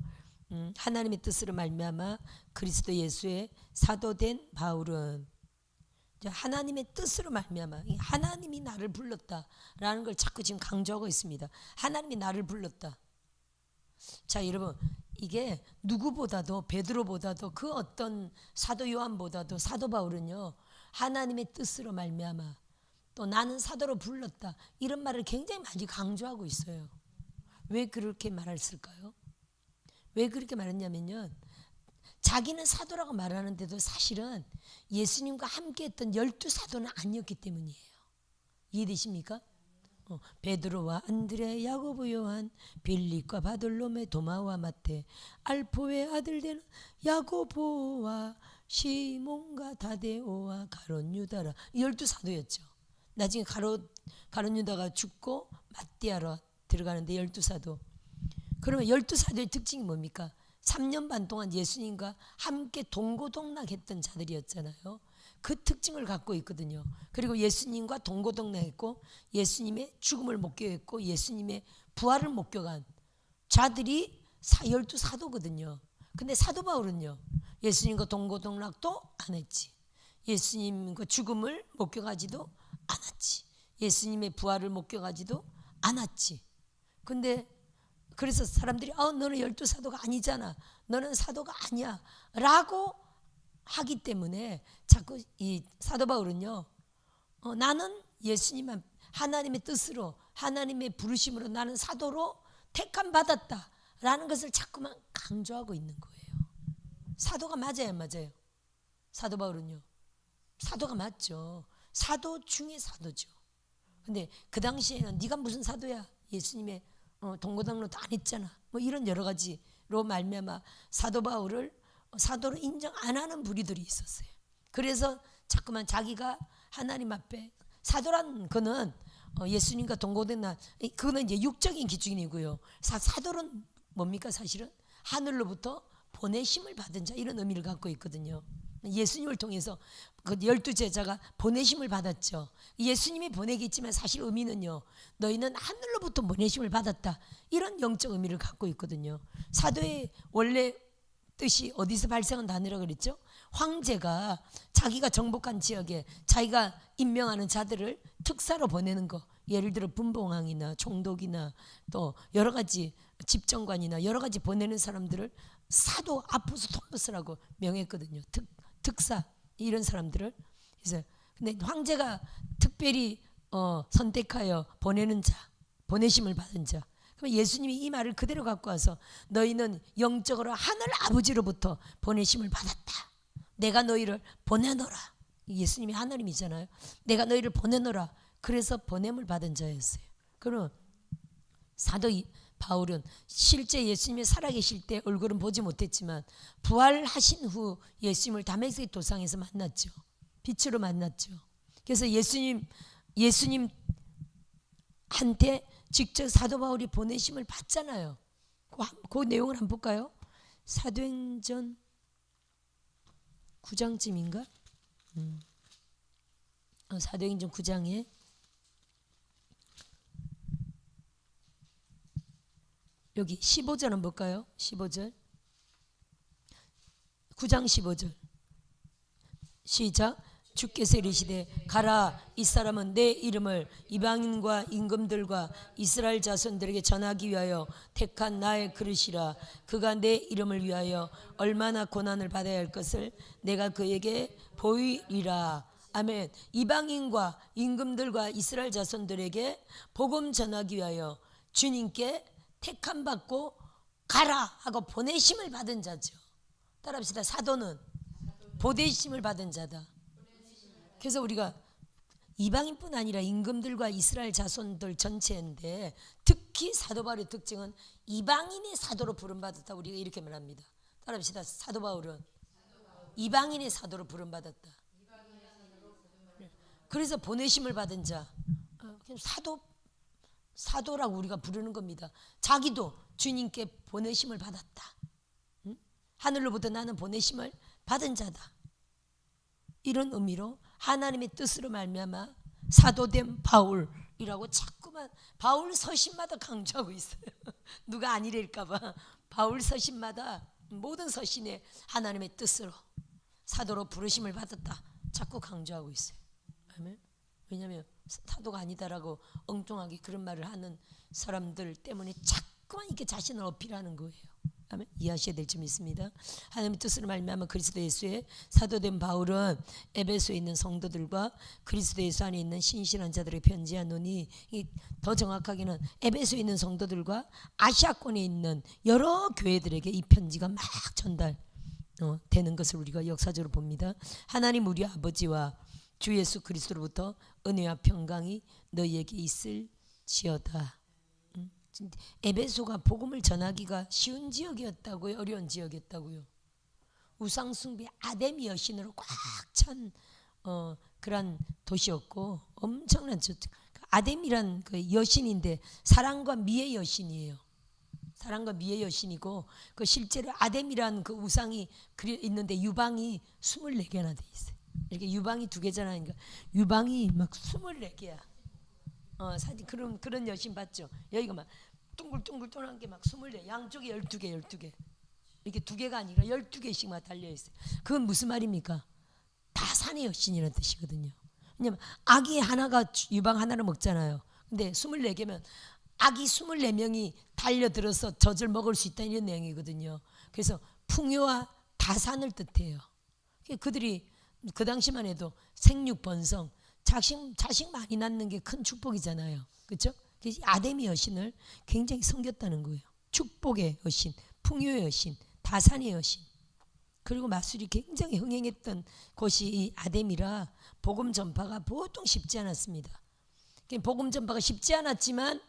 하나님의 뜻으로 말미암아 그리스도 예수의 사도된 바울은, 하나님의 뜻으로 말미암아, 하나님이 나를 불렀다라는 걸 자꾸 지금 강조하고 있습니다. 하나님이 나를 불렀다. 자, 여러분, 이게 누구보다도, 베드로보다도, 그 어떤 사도 요한보다도 사도 바울은요, 하나님의 뜻으로 말미암아 또 나는 사도로 불렀다, 이런 말을 굉장히 많이 강조하고 있어요. 왜 그렇게 말했을까요? 왜 그렇게 말했냐면요, 자기는 사도라고 말하는데도 사실은 예수님과 함께했던 12사도는 아니었기 때문이에요. 이해되십니까? 베드로와 안드레, 야고보, 요한, 빌립과 바돌로메, 도마와 마태, 알포의 아들 되는 야고보와 시몬과 다데오와 가롯 유다라, 12사도였죠. 나중에 가롯 유다가 죽고 마띠아로 들어가는데 12사도. 그러면 12사도의 특징이 뭡니까? 3년 반 동안 예수님과 함께 동고동락했던 자들이었잖아요. 그 특징을 갖고 있거든요. 그리고 예수님과 동고동락했고 예수님의 죽음을 목격했고 예수님의 부활을 목격한 자들이 12사도거든요. 근데 사도 바울은요, 예수님과 동고동락도 안 했지, 예수님과 죽음을 목격하지도 않았지, 예수님의 부활을 목격하지도 않았지. 근데 그래서 사람들이 너는 12사도가 아니잖아, 너는 사도가 아니야 라고 하기 때문에 자꾸 이 사도 바울은요, 나는 예수님만 하나님의 뜻으로, 하나님의 부르심으로 나는 사도로 택함 받았다 라는 것을 자꾸만 강조하고 있는 거예요. 사도가 맞아요, 맞아요? 사도 바울은요, 사도가 맞죠. 사도 중에 사도죠. 근데 그 당시에는 네가 무슨 사도야, 예수님의 동고동락도 안 했잖아, 뭐 이런 여러 가지로 말미암아 사도 바울을 사도로 인정 안 하는 무리들이 있었어요. 그래서 자꾸만 자기가 하나님 앞에, 사도란 거는 예수님과 동고동락, 그거는 이제 육적인 기준이고요. 사도는 뭡니까? 사실은 하늘로부터 보내심을 받은 자, 이런 의미를 갖고 있거든요. 예수님을 통해서 그 12제자가 보내심을 받았죠. 예수님이 보내겠지만 사실 의미는요, 너희는 하늘로부터 보내심을 받았다, 이런 영적 의미를 갖고 있거든요. 사도의 원래 뜻이 어디서 발생한 단어라고 그랬죠? 황제가 자기가 정복한 지역에 자기가 임명하는 자들을 특사로 보내는 거, 예를 들어 분봉왕이나 총독이나 또 여러 가지 집정관이나 여러 가지 보내는 사람들을 사도 아포스톨로스라고 명했거든요. 특사, 이런 사람들을. 그래서 근데 황제가 특별히 선택하여 보내는 자, 보내심을 받은 자. 그럼 예수님이 이 말을 그대로 갖고 와서 너희는 영적으로 하늘 아버지로부터 보내심을 받았다, 내가 너희를 보내노라. 예수님이 하나님이잖아요. 내가 너희를 보내노라. 그래서 보냄을 받은 자였어요. 그럼 사도 바울은 실제 예수님이 살아계실 때 얼굴은 보지 못했지만 부활하신 후 예수님을 다메섹 도상에서 만났죠. 빛으로 만났죠. 그래서 예수님한테 직접 사도 바울이 보내심을 받잖아요. 그 내용을 한번 볼까요? 사도행전 9장쯤인가? 사도행전 9장에 여기 15절 한번 볼까요? 15절, 9장 15절 시작. 주께서 이르시되 가라, 이 사람은 내 이름을 이방인과 임금들과 이스라엘 자손들에게 전하기 위하여 택한 나의 그릇이라. 그가 내 이름을 위하여 얼마나 고난을 받아야 할 것을 내가 그에게 보이리라. 아멘. 이방인과 임금들과 이스라엘 자손들에게 복음 전하기 위하여 주님께 택함 받고 가라 하고 보내심을 받은 자죠. 따라합시다. 사도는 보내심을 받은 자다. 그래서 우리가 이방인뿐 아니라 임금들과 이스라엘 자손들 전체인데 특히 사도 바울의 특징은 이방인의 사도로 부름받았다. 우리가 이렇게 말합니다. 따라합시다. 사도 바울은 이방인의 사도로 부름받았다. 그래서 보내심을 받은 자, 사도라고 우리가 부르는 겁니다. 자기도 주님께 보내심을 받았다. 하늘로부터 나는 보내심을 받은 자다. 이런 의미로 하나님의 뜻으로 말미암아 사도된 바울이라고 자꾸만 바울 서신마다 강조하고 있어요. 누가 아니랄까 봐 바울 서신마다 모든 서신에 하나님의 뜻으로 사도로 부르심을 받았다 자꾸 강조하고 있어요. 아멘. 왜냐하면 사도가 아니다라고 엉뚱하게 그런 말을 하는 사람들 때문에 자꾸만 이렇게 자신을 어필하는 거예요. 아멘. 이해하셔야 될 점이 있습니다. 하나님의 뜻으로 말미암아 그리스도 예수의 사도된 바울은 에베소에 있는 성도들과 그리스도 예수 안에 있는 신실한 자들에게 편지하노니, 더 정확하게는 에베소에 있는 성도들과 아시아권에 있는 여러 교회들에게 이 편지가 막 전달 되는 것을 우리가 역사적으로 봅니다. 하나님 우리 아버지와 주 예수 그리스도로부터 은혜와 평강이 너희에게 있을지어다. 에베소가 복음을 전하기가 쉬운 지역이었다고요? 어려운 지역이었다고요? 우상숭배 아데미 여신으로 꽉 찬 그런 도시였고, 엄청난 아데미란 그 여신인데 사랑과 미의 여신이에요. 사랑과 미의 여신이고, 그 실제로 아데미란 그 우상이 있는데 유방이 24개나 돼 있어요. 이렇게 유방이 2개잖아요. 그러니까 유방이 막 24개야. 사진 그런 여신 봤죠? 여기가 막 둥글둥글 떠난 게 막 24, 양쪽에 12개 이렇게 2개가 아니라 12개씩 막 달려있어요. 그건 무슨 말입니까? 다산의 여신이라는 뜻이거든요. 왜냐면 아기 하나가 유방 하나를 먹잖아요. 근데 24개면 아기 24명이 달려들어서 젖을 먹을 수 있다, 이런 내용이거든요. 그래서 풍요와 다산을 뜻해요. 그들이 그 당시만 해도 생육 번성, 자식 많이 낳는 게 큰 축복이잖아요. 그렇죠? 아데미 여신을 굉장히 섬겼다는 거예요. 축복의 여신, 풍요의 여신, 다산의 여신. 그리고 마술이 굉장히 흥행했던 곳이 이 아데미라 복음 전파가 보통 쉽지 않았습니다. 복음 전파가 쉽지 않았지만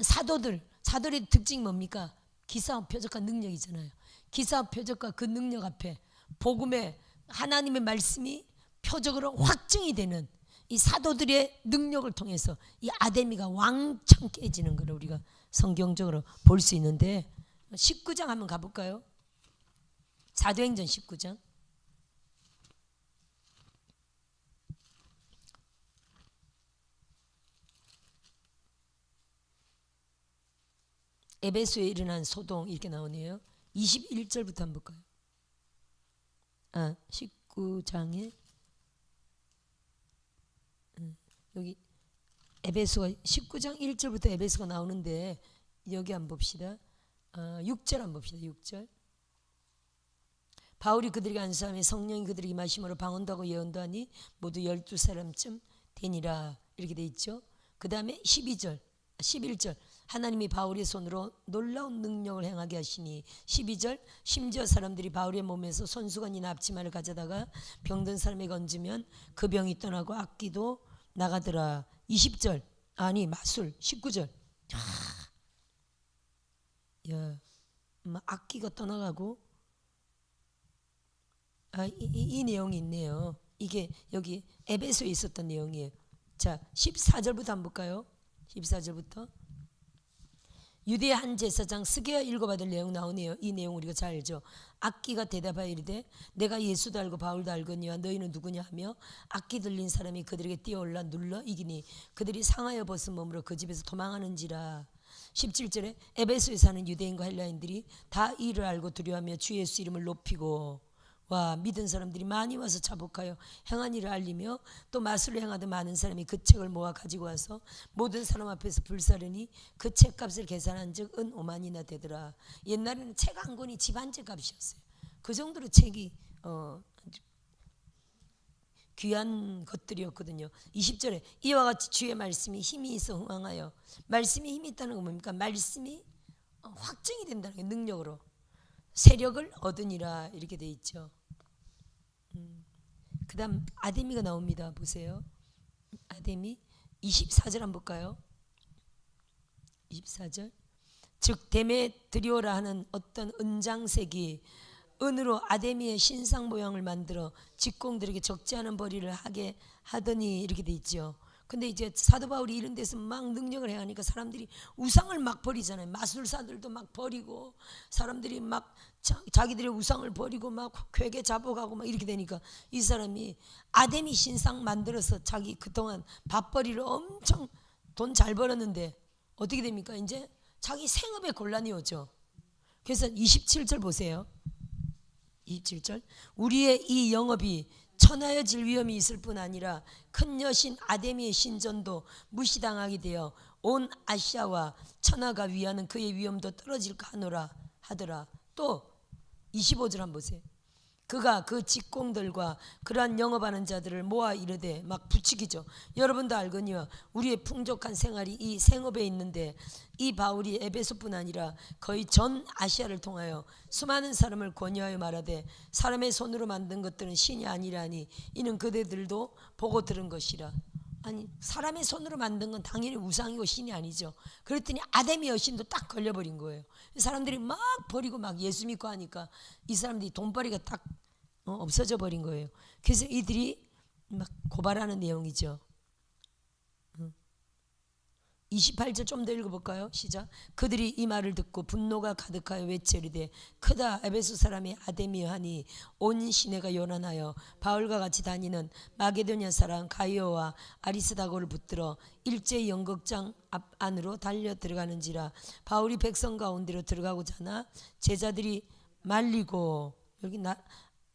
사도들의 특징이 뭡니까? 기사와 표적과 능력이잖아요. 기사와 표적과 그 능력 앞에 복음의 하나님의 말씀이 표적으로 확증이 되는 이 사도들의 능력을 통해서 이 아데미가 왕창 깨지는 것을 우리가 성경적으로 볼 수 있는데, 19장 한번 가볼까요? 사도행전 19장. 에베소에 일어난 소동 이렇게 나오네요. 21절부터 한번 볼까요? 19장에 여기 에베소가 19장 1절부터 에베소가 나오는데, 여기 한번 봅시다. 6절 한번 봅시다. 6절. 바울이 그들에게 안수하며 성령이 그들에게 임하심으로 방언도 하고 예언도 하니 모두 12사람쯤 되니라, 이렇게 돼 있죠. 그 다음에 11절 하나님이 바울의 손으로 놀라운 능력을 행하게 하시니, 12절 심지어 사람들이 바울의 몸에서 손수건이나 앞치마를 가져다가 병든 사람에게 얹으면 그 병이 떠나고 악기도 나가더라. 20절 마술. 19절 악기가 떠나가고, 이 내용이 있네요. 이게 여기 에베소에 있었던 내용이에요. 자, 14절부터 한번 볼까요? 14절부터. 유대 한 제사장 스게야 읽어받을 내용 나오네요. 이 내용 우리가 잘 알죠. 악기가 대답하여 이르되 내가 예수도 알고 바울도 알거니와 너희는 누구냐 하며 악기 들린 사람이 그들에게 뛰어올라 눌러 이기니 그들이 상하여 벗은 몸으로 그 집에서 도망하는지라. 17절에 에베소에 사는 유대인과 헬라인들이 다 이를 알고 두려워하며 주 예수 이름을 높이고, 와, 믿은 사람들이 많이 와서 자복하여 행한 일을 알리며 또 마술을 행하던 많은 사람이 그 책을 모아 가지고 와서 모든 사람 앞에서 불사르니 그 책값을 계산한 즉 은 5만이나 되더라. 옛날에는 책 한 권이 집 한 채 값이었어요. 그 정도로 책이 귀한 것들이었거든요. 20절에 이와 같이 주의 말씀이 힘이 있어 흥황하여. 말씀이 힘이 있다는 건 뭡니까? 말씀이 확증이 된다는 게 능력으로 세력을 얻으니라 이렇게 돼 있죠. 그 다음 아데미가 나옵니다. 보세요. 아데미 24절 한번 볼까요? 24절 즉 데메드리오라 하는 어떤 은장색이 은으로 아데미의 신상 모양을 만들어 직공들에게 적지 않은 벌이를 하게 하더니 이렇게 돼 있죠. 근데 이제 사도 바울이 이런 데서 막 능력을 행하니까 사람들이 우상을 막 버리잖아요. 마술사들도 막 버리고 사람들이 막 자기들의 우상을 버리고 막 괴계 자복하고 막 이렇게 되니까 이 사람이 아데미 신상 만들어서 자기 그동안 밥벌이를 엄청 돈 잘 벌었는데 어떻게 됩니까? 이제 자기 생업에 곤란이 오죠. 그래서 27절 보세요. 27절 우리의 이 영업이 천하여질 위험이 있을 뿐 아니라 큰 여신 아데미의 신전도 무시당하게 되어 온 아시아와 천하가 위하는 그의 위험도 떨어질까 하더라. 또 25절 한번 보세요. 그가 그 직공들과 그러한 영업하는 자들을 모아 이르되 막 부추기죠. 여러분도 알거니와 우리의 풍족한 생활이 이 생업에 있는데 이 바울이 에베소뿐 아니라 거의 전 아시아를 통하여 수많은 사람을 권유하여 말하되 사람의 손으로 만든 것들은 신이 아니라니 이는 그대들도 보고 들은 것이라. 아니 사람의 손으로 만든 건 당연히 우상이고 신이 아니죠. 그랬더니 아데미 여신도 딱 걸려버린 거예요. 사람들이 막 버리고 막 예수 믿고 하니까 이 사람들이 돈벌이가 딱 없어져 버린 거예요. 그래서 이들이 막 고발하는 내용이죠. 28절 좀 더 읽어볼까요? 시작. 그들이 이 말을 듣고 분노가 가득하여 외치리되 크다 에베소 사람이 아데미여 하니 온 시내가 요란하여 바울과 같이 다니는 마게도냐 사람 가이오와 아리스다고를 붙들어 일제히 연극장 앞 안으로 달려 들어가는지라. 바울이 백성 가운데로 들어가고자 하나 제자들이 말리고 여기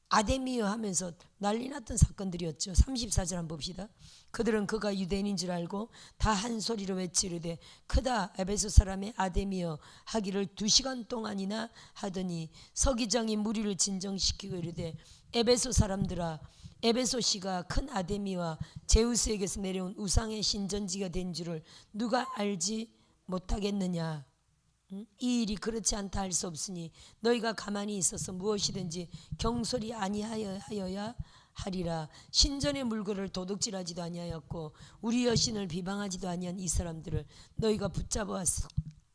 아데미여 하면서 난리 났던 사건들이었죠. 34절 한번 봅시다. 그들은 그가 유대인인 줄 알고 다 한 소리로 외치르되 크다 에베소 사람의 아데미여 하기를 2시간 동안이나 하더니 서기장이 무리를 진정시키고 이르되 에베소 사람들아 에베소시가 큰 아데미와 제우스에게서 내려온 우상의 신전지가 된 줄을 누가 알지 못하겠느냐. 이 일이 그렇지 않다 할 수 없으니 너희가 가만히 있어서 무엇이든지 경솔이 아니하여야 하리라. 신전의 물건을 도둑질하지도 아니하였고 우리 여신을 비방하지도 아니한 이 사람들을 너희가 붙잡아왔어.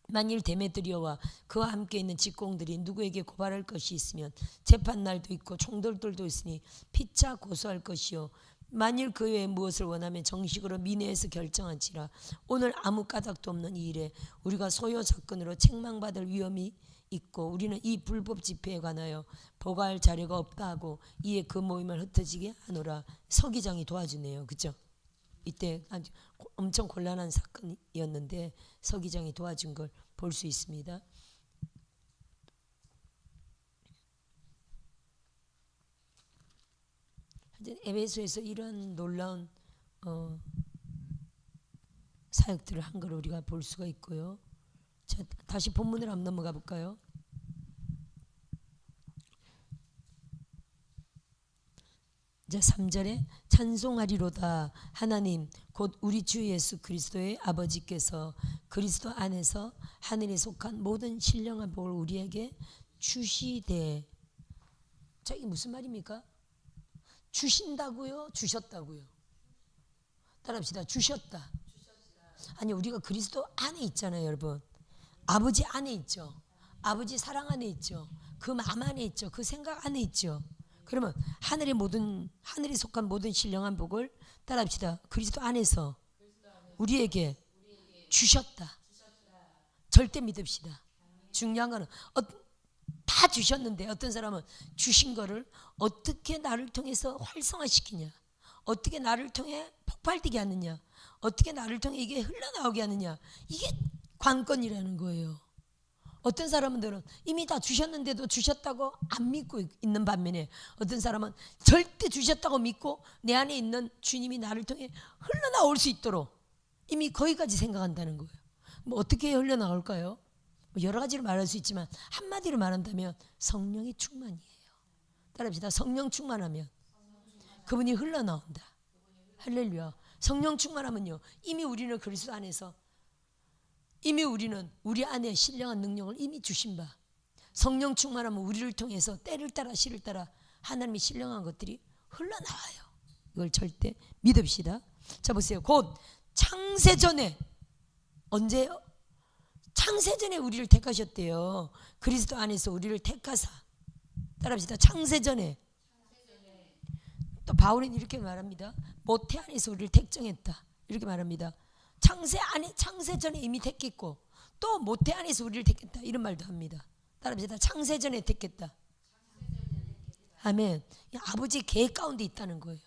만일 데메드리오와 그와 함께 있는 직공들이 누구에게 고발할 것이 있으면 재판날도 있고 총돌들도 있으니 피차 고소할 것이요 만일 그 외에 무엇을 원하면 정식으로 민회에서 결정한지라. 오늘 아무 까닭도 없는 이 일에 우리가 소요 사건으로 책망받을 위험이 있고 우리는 이 불법 집회에 관하여 보고할 자료가 없다 하고 이에 그 모임을 흩어지게 하노라. 서기장이 도와주네요. 그죠? 이때 아주 엄청 곤란한 사건이었는데 서기장이 도와준 걸 볼 수 있습니다. 에베소에서 이런 놀라운 사역들을 한 걸 우리가 볼 수가 있고요. 자, 다시 본문으로 한번 넘어가 볼까요? 자, 3절에 찬송하리로다 하나님 곧 우리 주 예수 그리스도의 아버지께서 그리스도 안에서 하늘에 속한 모든 신령한 복을 우리에게 주시되. 자, 이게 무슨 말입니까? 주신다고요? 주셨다고요? 따라합시다. 주셨다. 아니 우리가 그리스도 안에 있잖아요, 여러분. 아버지 안에 있죠. 아버지 사랑 안에 있죠. 그 마음 안에 있죠. 그 생각 안에 있죠. 그러면 하늘에 속한 모든 신령한 복을 따라합시다. 그리스도 안에서 우리에게 주셨다. 절대 믿읍시다. 중요한 거는 다 주셨는데 어떤 사람은 주신 거를 어떻게 나를 통해서 활성화시키냐, 어떻게 나를 통해 폭발되게 하느냐, 어떻게 나를 통해 이게 흘러나오게 하느냐, 이게 관건이라는 거예요. 어떤 사람들은 이미 다 주셨는데도 주셨다고 안 믿고 있는 반면에 어떤 사람은 절대 주셨다고 믿고 내 안에 있는 주님이 나를 통해 흘러나올 수 있도록 이미 거기까지 생각한다는 거예요. 뭐 어떻게 흘러나올까요? 여러 가지로 말할 수 있지만 한마디로 말한다면 성령의 충만이에요. 따라합시다. 성령 충만하면 그분이 흘러나온다. 할렐루야. 성령 충만하면요, 이미 우리는 그리스도 안에서, 이미 우리는 우리 안에 신령한 능력을 이미 주신 바, 성령 충만하면 우리를 통해서 때를 따라 시를 따라 하나님의 신령한 것들이 흘러나와요. 이걸 절대 믿읍시다. 자 보세요. 곧 창세전에, 언제요? 창세전에 우리를 택하셨대요. 그리스도 안에서 우리를 택하사, 따라합시다. 창세전에. 또 바울은 이렇게 말합니다. 모태 안에서 우리를 택정했다, 이렇게 말합니다. 창세전에 이미 택했고 또 모태 안에서 우리를 택했다, 이런 말도 합니다. 따라합시다. 창세전에 택했다. 아멘. 아버지의 계획 가운데 있다는 거예요.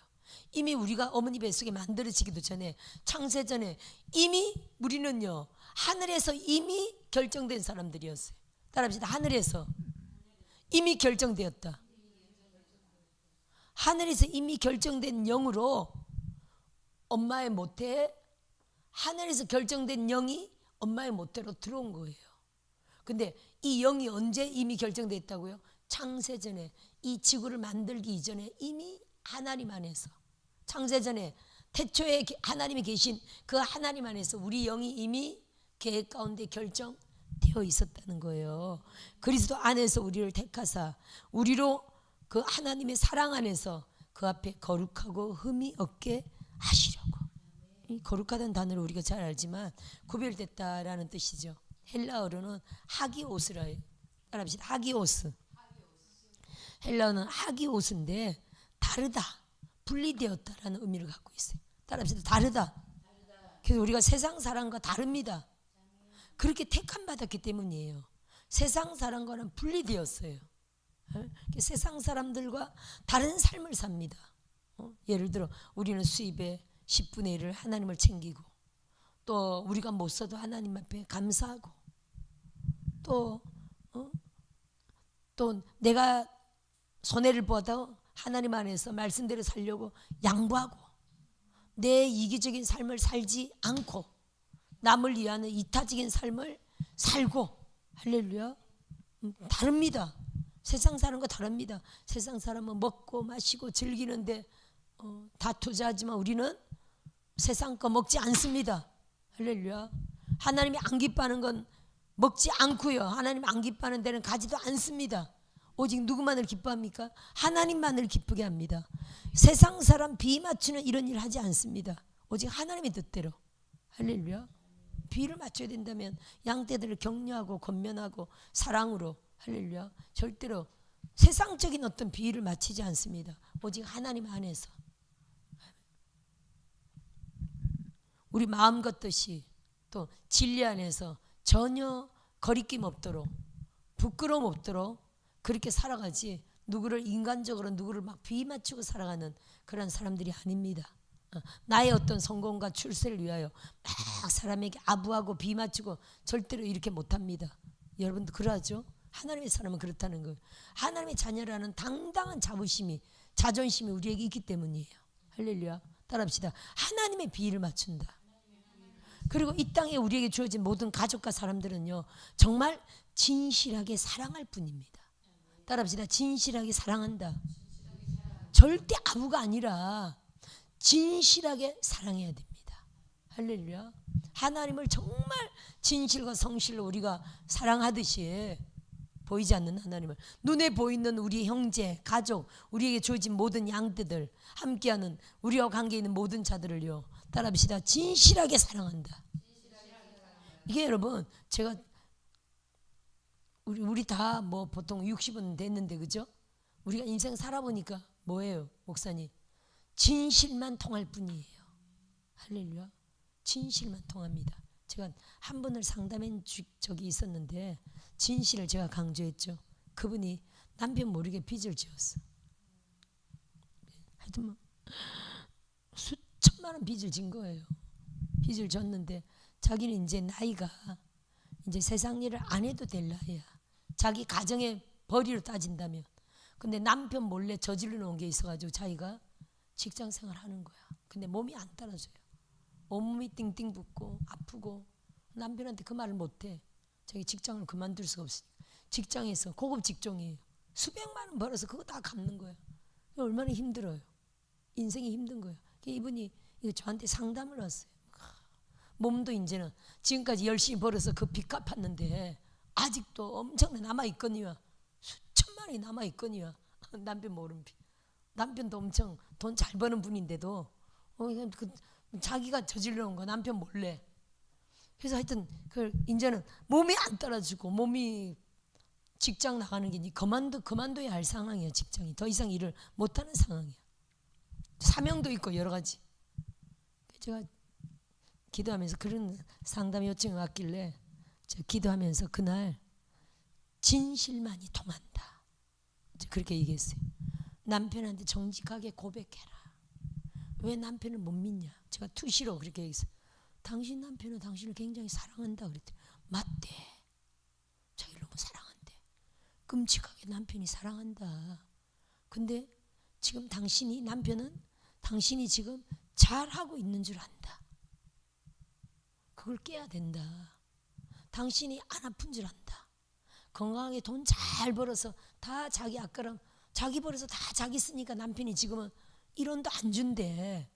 이미 우리가 어머니 뱃속에 만들어지기도 전에, 창세전에 이미 우리는요, 하늘에서 이미 결정된 사람들이었어요. 따라합시다. 하늘에서 이미 결정되었다. 하늘에서 이미 결정된 영으로 엄마의 모태에, 하늘에서 결정된 영이 엄마의 모태로 들어온 거예요. 근데 이 영이 언제 이미 결정됐다고요? 창세전에, 이 지구를 만들기 이전에 이미 하나님 안에서, 창세전에 태초에 하나님이 계신 그 하나님 안에서 우리 영이 이미 계획 가운데 결정되어 있었다는 거예요. 그리스도 안에서 우리를 택하사 우리로 그 하나님의 사랑 안에서 그 앞에 거룩하고 흠이 없게 하시려고. 이 거룩하다는 단어를 우리가 잘 알지만 구별됐다라는 뜻이죠. 헬라어로는 하기오스라 해요. 따라합시다. 하기오스. 헬라어는 하기오스인데 다르다, 분리되었다라는 의미를 갖고 있어요. 따라합시다. 다르다. 그래서 우리가 세상 사람과 다릅니다. 그렇게 택함 받았기 때문이에요. 세상 사람과는 분리되었어요. 세상 사람들과 다른 삶을 삽니다. 예를 들어 우리는 수입의 10분의 1을 하나님을 챙기고, 또 우리가 못 써도 하나님 앞에 감사하고, 또 내가 손해를 보아도 하나님 안에서 말씀대로 살려고 양보하고, 내 이기적인 삶을 살지 않고 남을 위하는 이타적인 삶을 살고. 할렐루야. 다릅니다. 세상 사람과 다릅니다. 세상 사람은 먹고 마시고 즐기는데 다 투자하지만 우리는 세상 거 먹지 않습니다. 할렐루야. 하나님이 안 기뻐하는 건 먹지 않고요, 하나님 안 기뻐하는 데는 가지도 않습니다. 오직 누구만을 기뻐합니까? 하나님만을 기쁘게 합니다. 세상 사람 비 맞추는 이런 일 하지 않습니다. 오직 하나님의 뜻대로. 할렐루야. 비를 맞춰야 된다면 양떼들을 격려하고 권면하고 사랑으로. 할렐루야. 절대로 세상적인 어떤 비위를 맞추지 않습니다. 오직 하나님 안에서. 우리 마음과 뜻이 또 진리 안에서 전혀 거리낌 없도록, 부끄러움 없도록 그렇게 살아가지, 누구를 인간적으로 누구를 막 비위 맞추고 살아가는 그런 사람들이 아닙니다. 나의 어떤 성공과 출세를 위하여 막 사람에게 아부하고 비위 맞추고 절대로 이렇게 못합니다. 여러분도 그러하죠? 하나님의 사람은 그렇다는 거예요. 하나님의 자녀라는 당당한 자존심이 우리에게 있기 때문이에요. 할렐루야. 따라합시다. 하나님의 비위를 맞춘다. 그리고 이 땅에 우리에게 주어진 모든 가족과 사람들은요, 정말 진실하게 사랑할 뿐입니다. 따라합시다. 진실하게 사랑한다. 절대 아부가 아니라 진실하게 사랑해야 됩니다. 할렐루야. 하나님을 정말 진실과 성실로 우리가 사랑하듯이, 보이지 않는 하나님을, 눈에 보이는 우리 형제, 가족, 우리에게 주어진 모든 양떼들, 함께하는 우리와 관계 있는 모든 자들을요, 따라합시다. 진실하게 사랑한다. 이게 여러분, 제가 우리 다 뭐 보통 60은 됐는데, 그죠? 우리가 인생 살아보니까 뭐예요, 목사님? 진실만 통할 뿐이에요. 할렐루야. 진실만 통합니다. 제가 한 분을 상담한 적이 있었는데 진실을 제가 강조했죠. 그분이 남편 모르게 빚을 지었어. 하여튼 뭐 수천만 원 빚을 진 거예요. 빚을 졌는데 자기는 이제 나이가 이제 세상 일을 안 해도 될 나이야. 자기 가정의 벌이로 따진다면. 근데 남편 몰래 저질러 놓은 게 있어가지고 자기가 직장 생활 하는 거야. 근데 몸이 안 따라줘요. 온몸이 띵띵 붓고 아프고, 남편한테 그 말을 못해. 자기 직장을 그만둘 수가 없으니까. 직장에서 고급 직종이에요. 수백만 원 벌어서 그거 다 갚는 거야. 얼마나 힘들어요. 인생이 힘든 거예요. 이분이 이거 저한테 상담을 왔어요. 몸도 이제는 지금까지 열심히 벌어서 그 빚 갚았는데 아직도 엄청나게 남아있거니와 수천만 원이 남아있거니와 남편 모르는 빚. 남편도 엄청 돈 잘 버는 분인데도 자기가 저질러놓은 거 남편 몰래. 그래서 하여튼 이제는 몸이 안 따라주고 몸이 직장 나가는 게 그만둬야 할 상황이에요. 직장이 더 이상 일을 못하는 상황이에요. 사명도 있고 여러 가지. 제가 기도하면서 그런 상담 요청이 왔길래 제가 기도하면서 그날 진실만이 통한다. 그렇게 얘기했어요. 남편한테 정직하게 고백해라. 왜 남편을 못 믿냐? 제가 투시로 그렇게 얘기했어요. 당신 남편은 당신을 굉장히 사랑한다 그랬더니 맞대. 자기를 너무 사랑한대. 끔찍하게 남편이 사랑한다. 근데 지금 남편은 당신이 지금 잘하고 있는 줄 안다. 그걸 깨야 된다. 당신이 안 아픈 줄 안다. 건강하게 돈 잘 벌어서 다 자기 아까랑 자기 벌어서 다 자기 쓰니까 남편이 지금은 1원도 안 준대.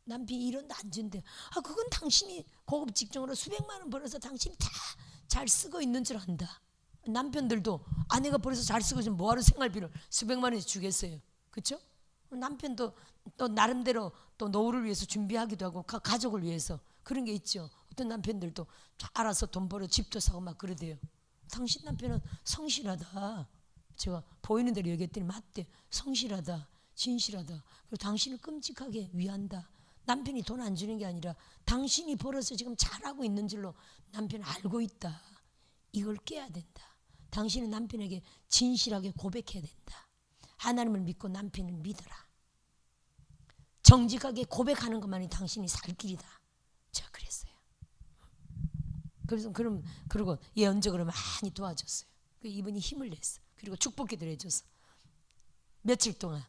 남편이 1원도 안 준대. 그건 당신이 고급 직종으로 수백만 원 벌어서 당신이 다 잘 쓰고 있는 줄 안다. 남편들도 아내가 벌어서 잘 쓰고 있으면 뭐하러 생활비를 수백만 원씩 주겠어요. 그렇죠? 남편도 또 나름대로 또 노후를 위해서 준비하기도 하고 가족을 위해서 그런 게 있죠. 어떤 남편들도 알아서 돈 벌어 집도 사고 막 그러대요. 당신 남편은 성실하다. 제가 보이는 대로 얘기했더니 맞대. 성실하다. 진실하다. 그리고 당신을 끔찍하게 위한다. 남편이 돈 안 주는 게 아니라 당신이 벌어서 지금 잘하고 있는 줄로 남편은 알고 있다. 이걸 깨야 된다. 당신은 남편에게 진실하게 고백해야 된다. 하나님을 믿고 남편을 믿어라. 정직하게 고백하는 것만이 당신이 살 길이다. 제가 그랬어요. 그래서 그리고 예언적으로 많이 도와줬어요. 이분이 힘을 냈어. 그리고 축복기도를 해줘서 며칠 동안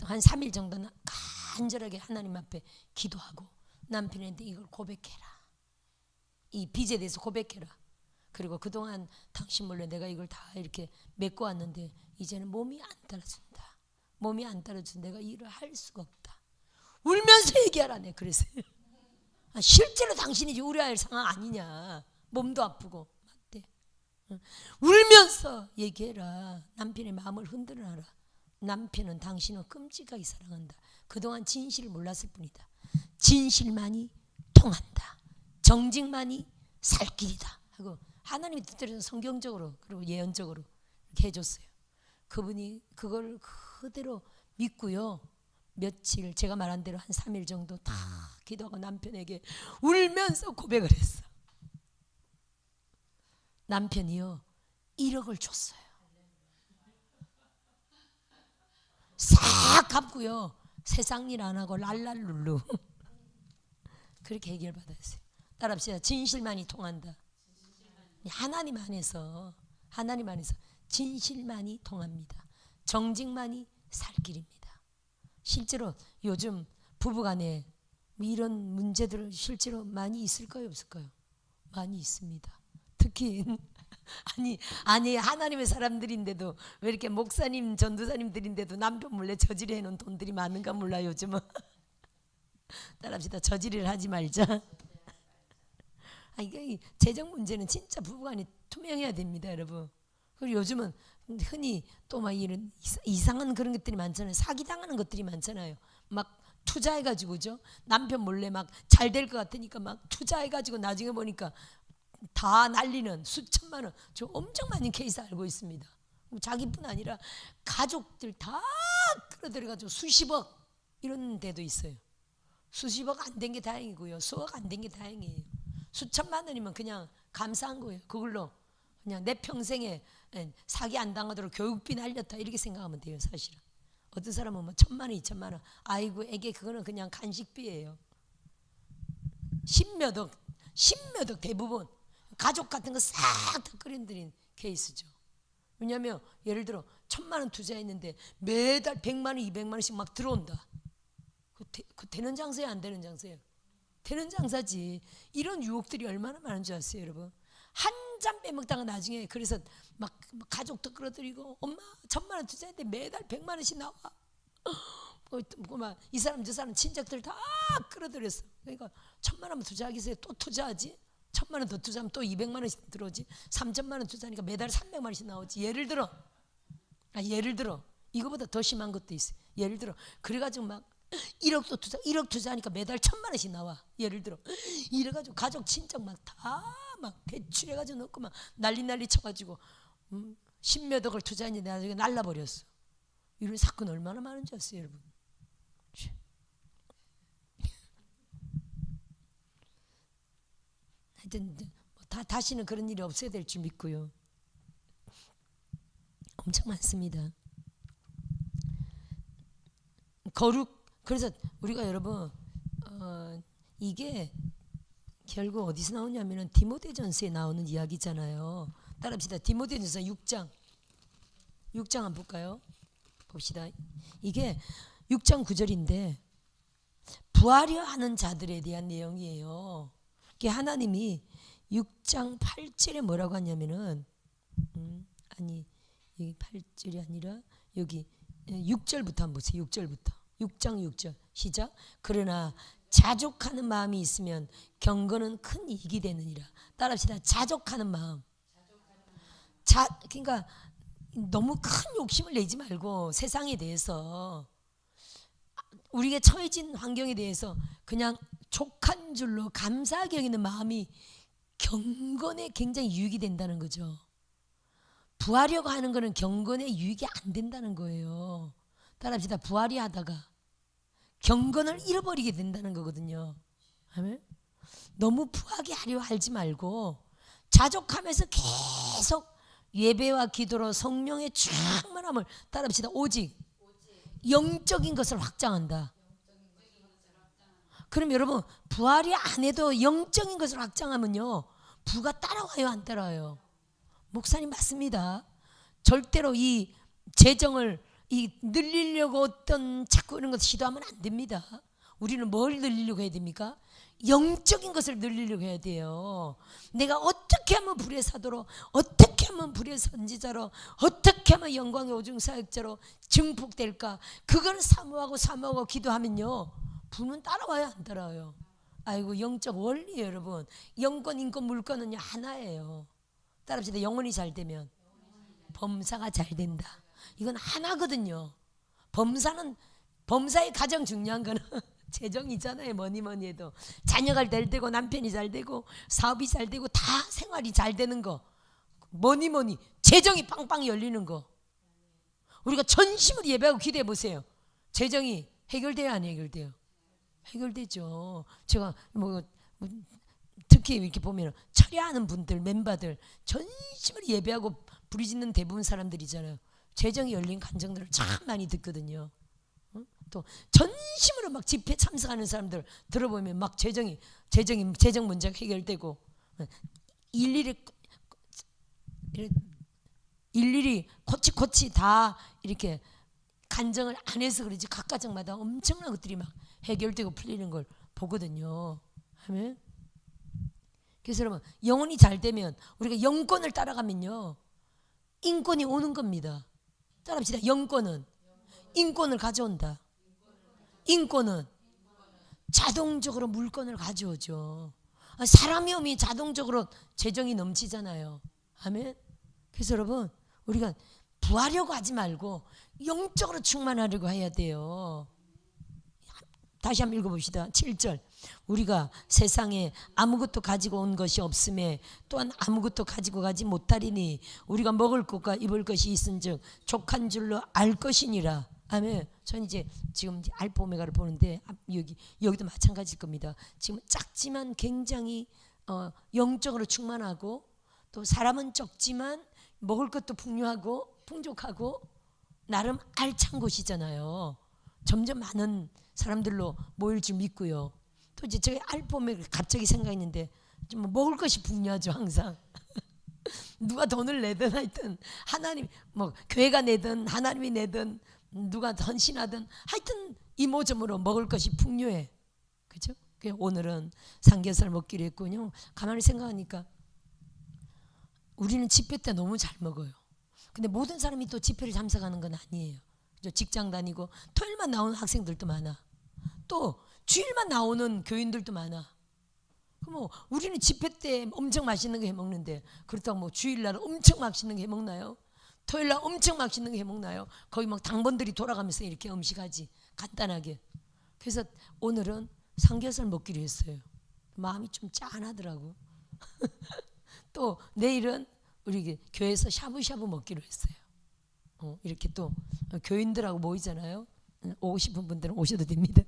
한 3일 정도는 간절하게 하나님 앞에 기도하고 남편한테 이걸 고백해라. 이 빚에 대해서 고백해라. 그리고 그동안 당신 몰래 내가 이걸 다 이렇게 메꿔 왔는데 이제는 몸이 안 따라준다. 몸이 안 따라준다. 내가 일을 할 수가 없다. 울면서 얘기하라. 내 그랬어요. 실제로 당신이 우려할 상황 아니냐. 몸도 아프고. 맞대. 울면서 얘기해라. 남편의 마음을 흔들어라. 남편은 당신을 끔찍하게 사랑한다. 그동안 진실을 몰랐을 뿐이다. 진실만이 통한다. 정직만이 살 길이다. 하고 하나님이 뜻대로 성경적으로 그리고 예언적으로 이렇게 해줬어요. 그분이 그걸 그대로 믿고요. 며칠 제가 말한 대로 한 3일 정도 다 기도하고 남편에게 울면서 고백을 했어. 남편이요 1억을 줬어요. 싹 갚고요. 세상 일 안 하고 랄랄룰루 그렇게 해결받았어요. 따라합시다. 진실만이 통한다. 하나님 안에서 진실만이 통합니다. 정직만이 살 길입니다. 실제로 요즘 부부간에 이런 문제들 실제로 많이 있을까요? 없을까요? 많이 있습니다. 특히 아니 하나님의 사람들인데도 왜 이렇게 목사님 전도사님들인데도 남편 몰래 저지르 해놓은 돈들이 많은가 몰라요. 요즘은 따라합시다. 저지르를 하지 말자. 이게 재정 문제는 진짜 부부간이 투명해야 됩니다, 여러분. 그리고 요즘은 흔히 또 막 이런 이상한 그런 것들이 많잖아요. 사기 당하는 것들이 많잖아요. 막 투자해가지고 죠. 남편 몰래 막 잘 될 것 같으니까 막 투자해가지고 나중에 보니까 다 날리는 수천만 원. 저 엄청 많은 케이스 알고 있습니다. 자기뿐 아니라 가족들 다 끌어들여가지고 수십억 이런 데도 있어요. 수십억 안 된 게 다행이고요. 수억 안 된 게 다행이에요. 수천만 원이면 그냥 감사한 거예요. 그걸로 그냥 내 평생에 사기 안 당하도록 교육비 날렸다 이렇게 생각하면 돼요. 사실은 어떤 사람은 뭐 1,000만 원, 2,000만 원, 아이고 애게 그거는 그냥 간식비예요. 십몇 억 대부분 가족 같은 거 싹 다 끌어들인 케이스죠. 왜냐하면 예를 들어 1,000만 원 투자했는데 매달 100만 원, 200만 원씩 막 들어온다. 그 되는 장사예요, 안 되는 장사예요? 되는 장사지. 이런 유혹들이 얼마나 많은 줄 아세요, 여러분? 한 잔 빼먹다가 나중에 그래서 막 가족도 끌어들이고 엄마 1,000만 원 투자했는데 매달 100만 원씩 나와. 이 사람 저 사람 친척들 다 끌어들였어. 그러니까 1,000만 원만 투자하기 위해서 또 투자하지. 1,000만 원 더 투자하면 또 200만 원씩 들어오지. 3천만 원 투자하니까 매달 300만 원씩 나오지. 예를 들어 이거보다 더 심한 것도 있어. 예를 들어 그래가지고 막 1억도 투자, 1억 투자하니까 매달 1,000만 원씩 나와. 예를 들어 이래가지고 가족 친척 막 다 막 대출해가지고 넣고 막 난리 쳐가지고 10몇 억을 투자했는데 나중에 날라버렸어. 이런 사건 얼마나 많은지 아세요, 여러분? 하여튼 다시는 그런 일이 없어야 될 줄 믿고요. 엄청 많습니다. 거룩. 그래서 우리가 여러분 이게 결국 어디서 나오냐면은 디모데전서에 나오는 이야기잖아요. 따라합시다. 디모데전서 6장 한번 볼까요? 봅시다. 이게 6장 9절인데 부하려 하는 자들에 대한 내용이에요. 이게 하나님이 6장 8절에 뭐라고 하냐면은 아니 여기 8절이 아니라 여기 6절부터 한번 보세요. 6절부터. 6장 6절 시작. 그러나 자족하는 마음이 있으면 경건은 큰 이익이 되느니라. 따라합시다. 자족하는 마음. 그러니까 너무 큰 욕심을 내지 말고 세상에 대해서 우리가 처해진 환경에 대해서 그냥 족한 줄로 감사하게 여기는 마음이 경건에 굉장히 유익이 된다는 거죠. 부하려고 하는 거는 경건에 유익이 안 된다는 거예요. 따라합시다. 부하려 하다가 경건을 잃어버리게 된다는 거거든요. 아멘. 너무 부하게 하려 하지 말고 자족하면서 계속 예배와 기도로 성령의 충만함을 따라합시다. 오직 영적인 것을 확장한다. 그럼 여러분 부하려 안 해도 영적인 것을 확장하면요 부가 따라와요, 안 따라와요? 목사님 맞습니다. 절대로 이 재정을 늘리려고 어떤 자꾸 이런 것을 시도하면 안 됩니다. 우리는 뭘 늘리려고 해야 됩니까? 영적인 것을 늘리려고 해야 돼요. 내가 어떻게 하면 불의 사도로, 어떻게 하면 불의 선지자로, 어떻게 하면 영광의 오중사역자로 증폭될까? 그걸 사모하고 기도하면요 부는 따라와요, 안 따라와요? 아이고, 영적 원리예요, 여러분. 영권, 인권, 물권은 하나예요. 따라합시다. 영혼이 잘 되면 범사가 잘 된다. 이건 하나거든요. 범사의 가장 중요한 거는 재정이잖아요. 뭐니 해도 자녀가 잘 되고 남편이 잘 되고 사업이 잘 되고 다 생활이 잘 되는 거. 뭐니 재정이 빵빵 열리는 거. 우리가 전심으로 예배하고 기도해 보세요. 재정이 해결돼요, 안 해결돼요? 해결되죠. 제가 특히 이렇게 보면 철야하는 분들, 멤버들 전심으로 예배하고 부르짖는 대부분 사람들이잖아요. 재정이 열린 간증들을 참 많이 듣거든요. 또 전심으로 막 집회 참석하는 사람들 들어보면 막 재정 문제가 해결되고 일일이 코치 다 이렇게 간증을 안 해서 그러지 각 가정마다 엄청난 것들이 막 해결되고 풀리는 걸 보거든요. 아멘. 그래서 여러분 영혼이 잘 되면 우리가 영권을 따라가면요 인권이 오는 겁니다. 따라합시다. 영권은 인권을 가져온다. 인권은 자동적으로 물건을 가져오죠. 사람이 오면 자동적으로 재정이 넘치잖아요. 아멘. 그래서 여러분 우리가 부하려고 하지 말고 영적으로 충만하려고 해야 돼요. 다시 한번 읽어봅시다. 7절. 우리가 세상에 아무것도 가지고 온 것이 없음에 또한 아무것도 가지고 가지 못하리니 우리가 먹을 것과 입을 것이 있은즉 족한 줄로 알 것이니라. 아멘. 전 지금 알파 오메가를 보는데 여기도 마찬가지일 겁니다. 지금 작지만 굉장히 영적으로 충만하고 또 사람은 적지만 먹을 것도 풍족하고 나름 알찬 곳이잖아요. 점점 많은 사람들로 모일 줄 믿고요. 또 이제 저희 알파 오메가 갑자기 생각했는데 좀 먹을 것이 풍요하죠, 항상. 누가 돈을 내든 하여튼 하나님 교회가 내든 하나님이 내든 누가 헌신하든 하여튼 이모저모로 먹을 것이 풍요해. 그죠? 오늘은 삼겹살 먹기로 했군요. 가만히 생각하니까 우리는 집회 때 너무 잘 먹어요. 근데 모든 사람이 또 집회를 참석하는 건 아니에요. 직장 다니고 토요일만 나오는 학생들도 많아. 또 주일만 나오는 교인들도 많아. 그럼 우리는 집회 때 엄청 맛있는 거 해먹는데 그렇다고 주일날 엄청 맛있는 거 해먹나요? 토요일날 엄청 맛있는 거 해먹나요? 거의 당번들이 돌아가면서 이렇게 음식하지, 간단하게. 그래서 오늘은 삼겹살 먹기로 했어요. 마음이 좀 짠하더라고. 또 내일은 우리 교회에서 샤브샤브 먹기로 했어요. 이렇게 또 교인들하고 모이잖아요. 오고 싶은 분들은 오셔도 됩니다.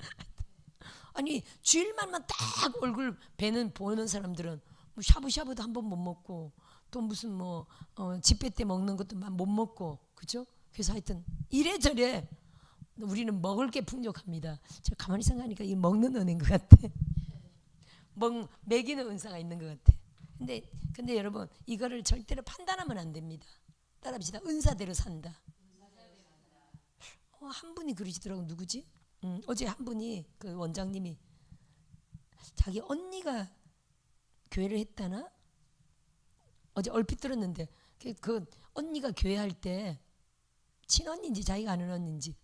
아니 주일만만 딱 얼굴 보는 사람들은 샤브샤브도 한 번 못 먹고 또 무슨 집회 때 먹는 것도 못 먹고, 그죠? 그래서 하여튼 이래저래 우리는 먹을 게 풍족합니다. 제가 가만히 생각하니까 이 먹는 은혜인 것 같아. 먹이는 은사가 있는 것 같아. 근데 여러분 이거를 절대로 판단하면 안 됩니다. 따라합시다. 은사대로 산다. 한 분이 그러시더라고. 누구지? 어제 한 분이 그 원장님이 자기 언니가 교회를 했다나? 어제 얼핏 들었는데 그 언니가 교회 할 때 친언니인지 자기가 아는 언니인지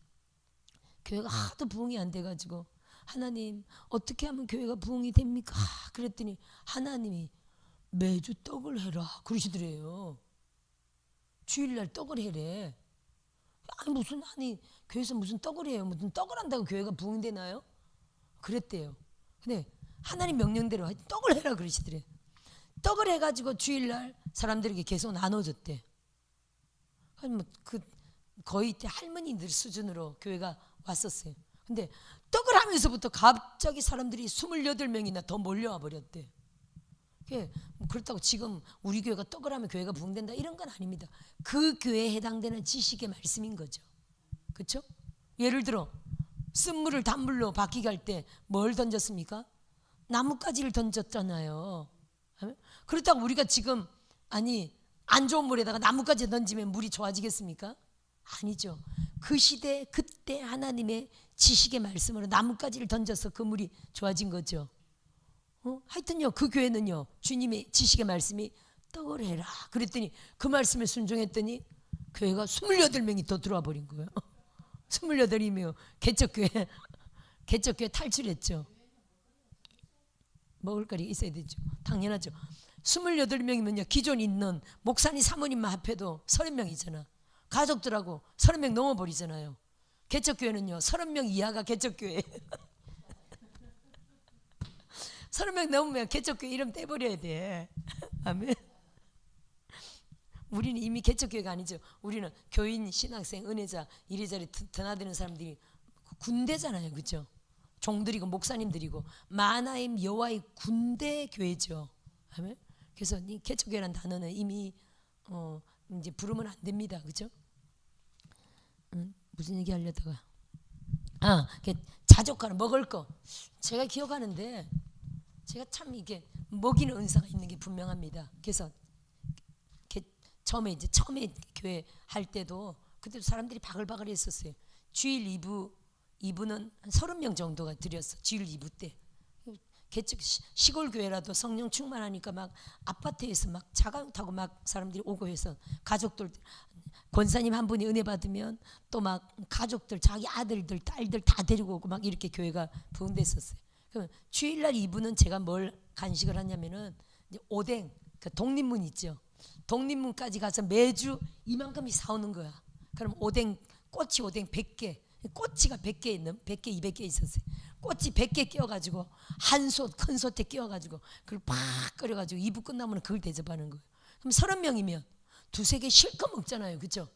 교회가 하도 부흥이 안 돼가지고 하나님 어떻게 하면 교회가 부흥이 됩니까? 그랬더니 하나님이 매주 떡을 해라 그러시더래요. 주일날 떡을 해래. 아니 교회에서 무슨 떡을 해요? 무슨 떡을 한다고 교회가 부흥되나요? 그랬대요. 근데 하나님 명령대로 떡을 해라 그러시더래. 떡을 해가지고 주일날 사람들에게 계속 나눠줬대. 거의 할머니들 수준으로 교회가 왔었어요. 근데 떡을 하면서부터 갑자기 사람들이 28명이나 더 몰려와 버렸대. 그렇다고 지금 우리 교회가 떡을 하면 교회가 부흥된다 이런 건 아닙니다. 그 교회에 해당되는 지식의 말씀인 거죠. 그렇죠? 예를 들어 쓴물을 단물로 바뀌게 할 때 뭘 던졌습니까? 나뭇가지를 던졌잖아요. 그렇다고 우리가 지금 안 좋은 물에다가 나뭇가지 던지면 물이 좋아지겠습니까? 아니죠. 그 시대 그때 하나님의 지식의 말씀으로 나뭇가지를 던져서 그 물이 좋아진 거죠. 하여튼요 그 교회는요 주님의 지식의 말씀이 떡을 해라 그랬더니 그 말씀에 순종했더니 교회가 28명이 더 들어와 버린 거예요. 28이면 개척교회 탈출했죠. 먹을거리가 있어야 되죠. 당연하죠. 28명이면요 기존 있는 목사님 사모님만 합해도 30명이잖아. 가족들하고 30명 넘어버리잖아요. 개척교회는요 30명 이하가 개척교회. 30명 넘으면 개척교회 이름 떼버려야 돼. 아멘. 우리는 이미 개척교회가 아니죠. 우리는 교인, 신학생, 은혜자 이리저리 드나드는 사람들이 군대잖아요. 그렇죠? 종들이고 목사님들이고 마나임 여호와의 군대 교회죠. 아멘. 그래서 이 개척교회라는 단어는 이미 이제 부르면 안 됩니다. 그렇죠? 무슨 얘기 하려다가 자족하는 먹을 거 제가 기억하는데 제가 참 이게 먹이는 은사가 있는 게 분명합니다. 그래서 처음에 교회 할 때도 그때도 사람들이 바글바글 했었어요. 주일 2부는 한 30명 정도가 드렸어. 주일 2부 때. 시골 교회라도 성령 충만하니까 막 아파트에서 막 자가용 타고 막 사람들이 오고 해서 가족들 권사님 한 분이 은혜 받으면 또 막 가족들 자기 아들들 딸들 다 데리고 오고 막 이렇게 교회가 부흥됐었어요. 그럼 주일날 2부는 제가 뭘 간식을 하냐면은 이제 오뎅 그 독립문 있죠. 독립문까지 가서 매주 이만큼이 사오는 거야. 그럼 꼬치 오뎅 100개, 꼬치가 100개 있는 100개 200개 있었어요. 꼬치 100개 끼워가지고 한 솥 큰 솥에 끼워가지고 그걸 팍 끓여가지고 2부 끝나면 그걸 대접하는 거예요. 그럼 30명이면 두세 개 실컷 먹잖아요, 그렇죠?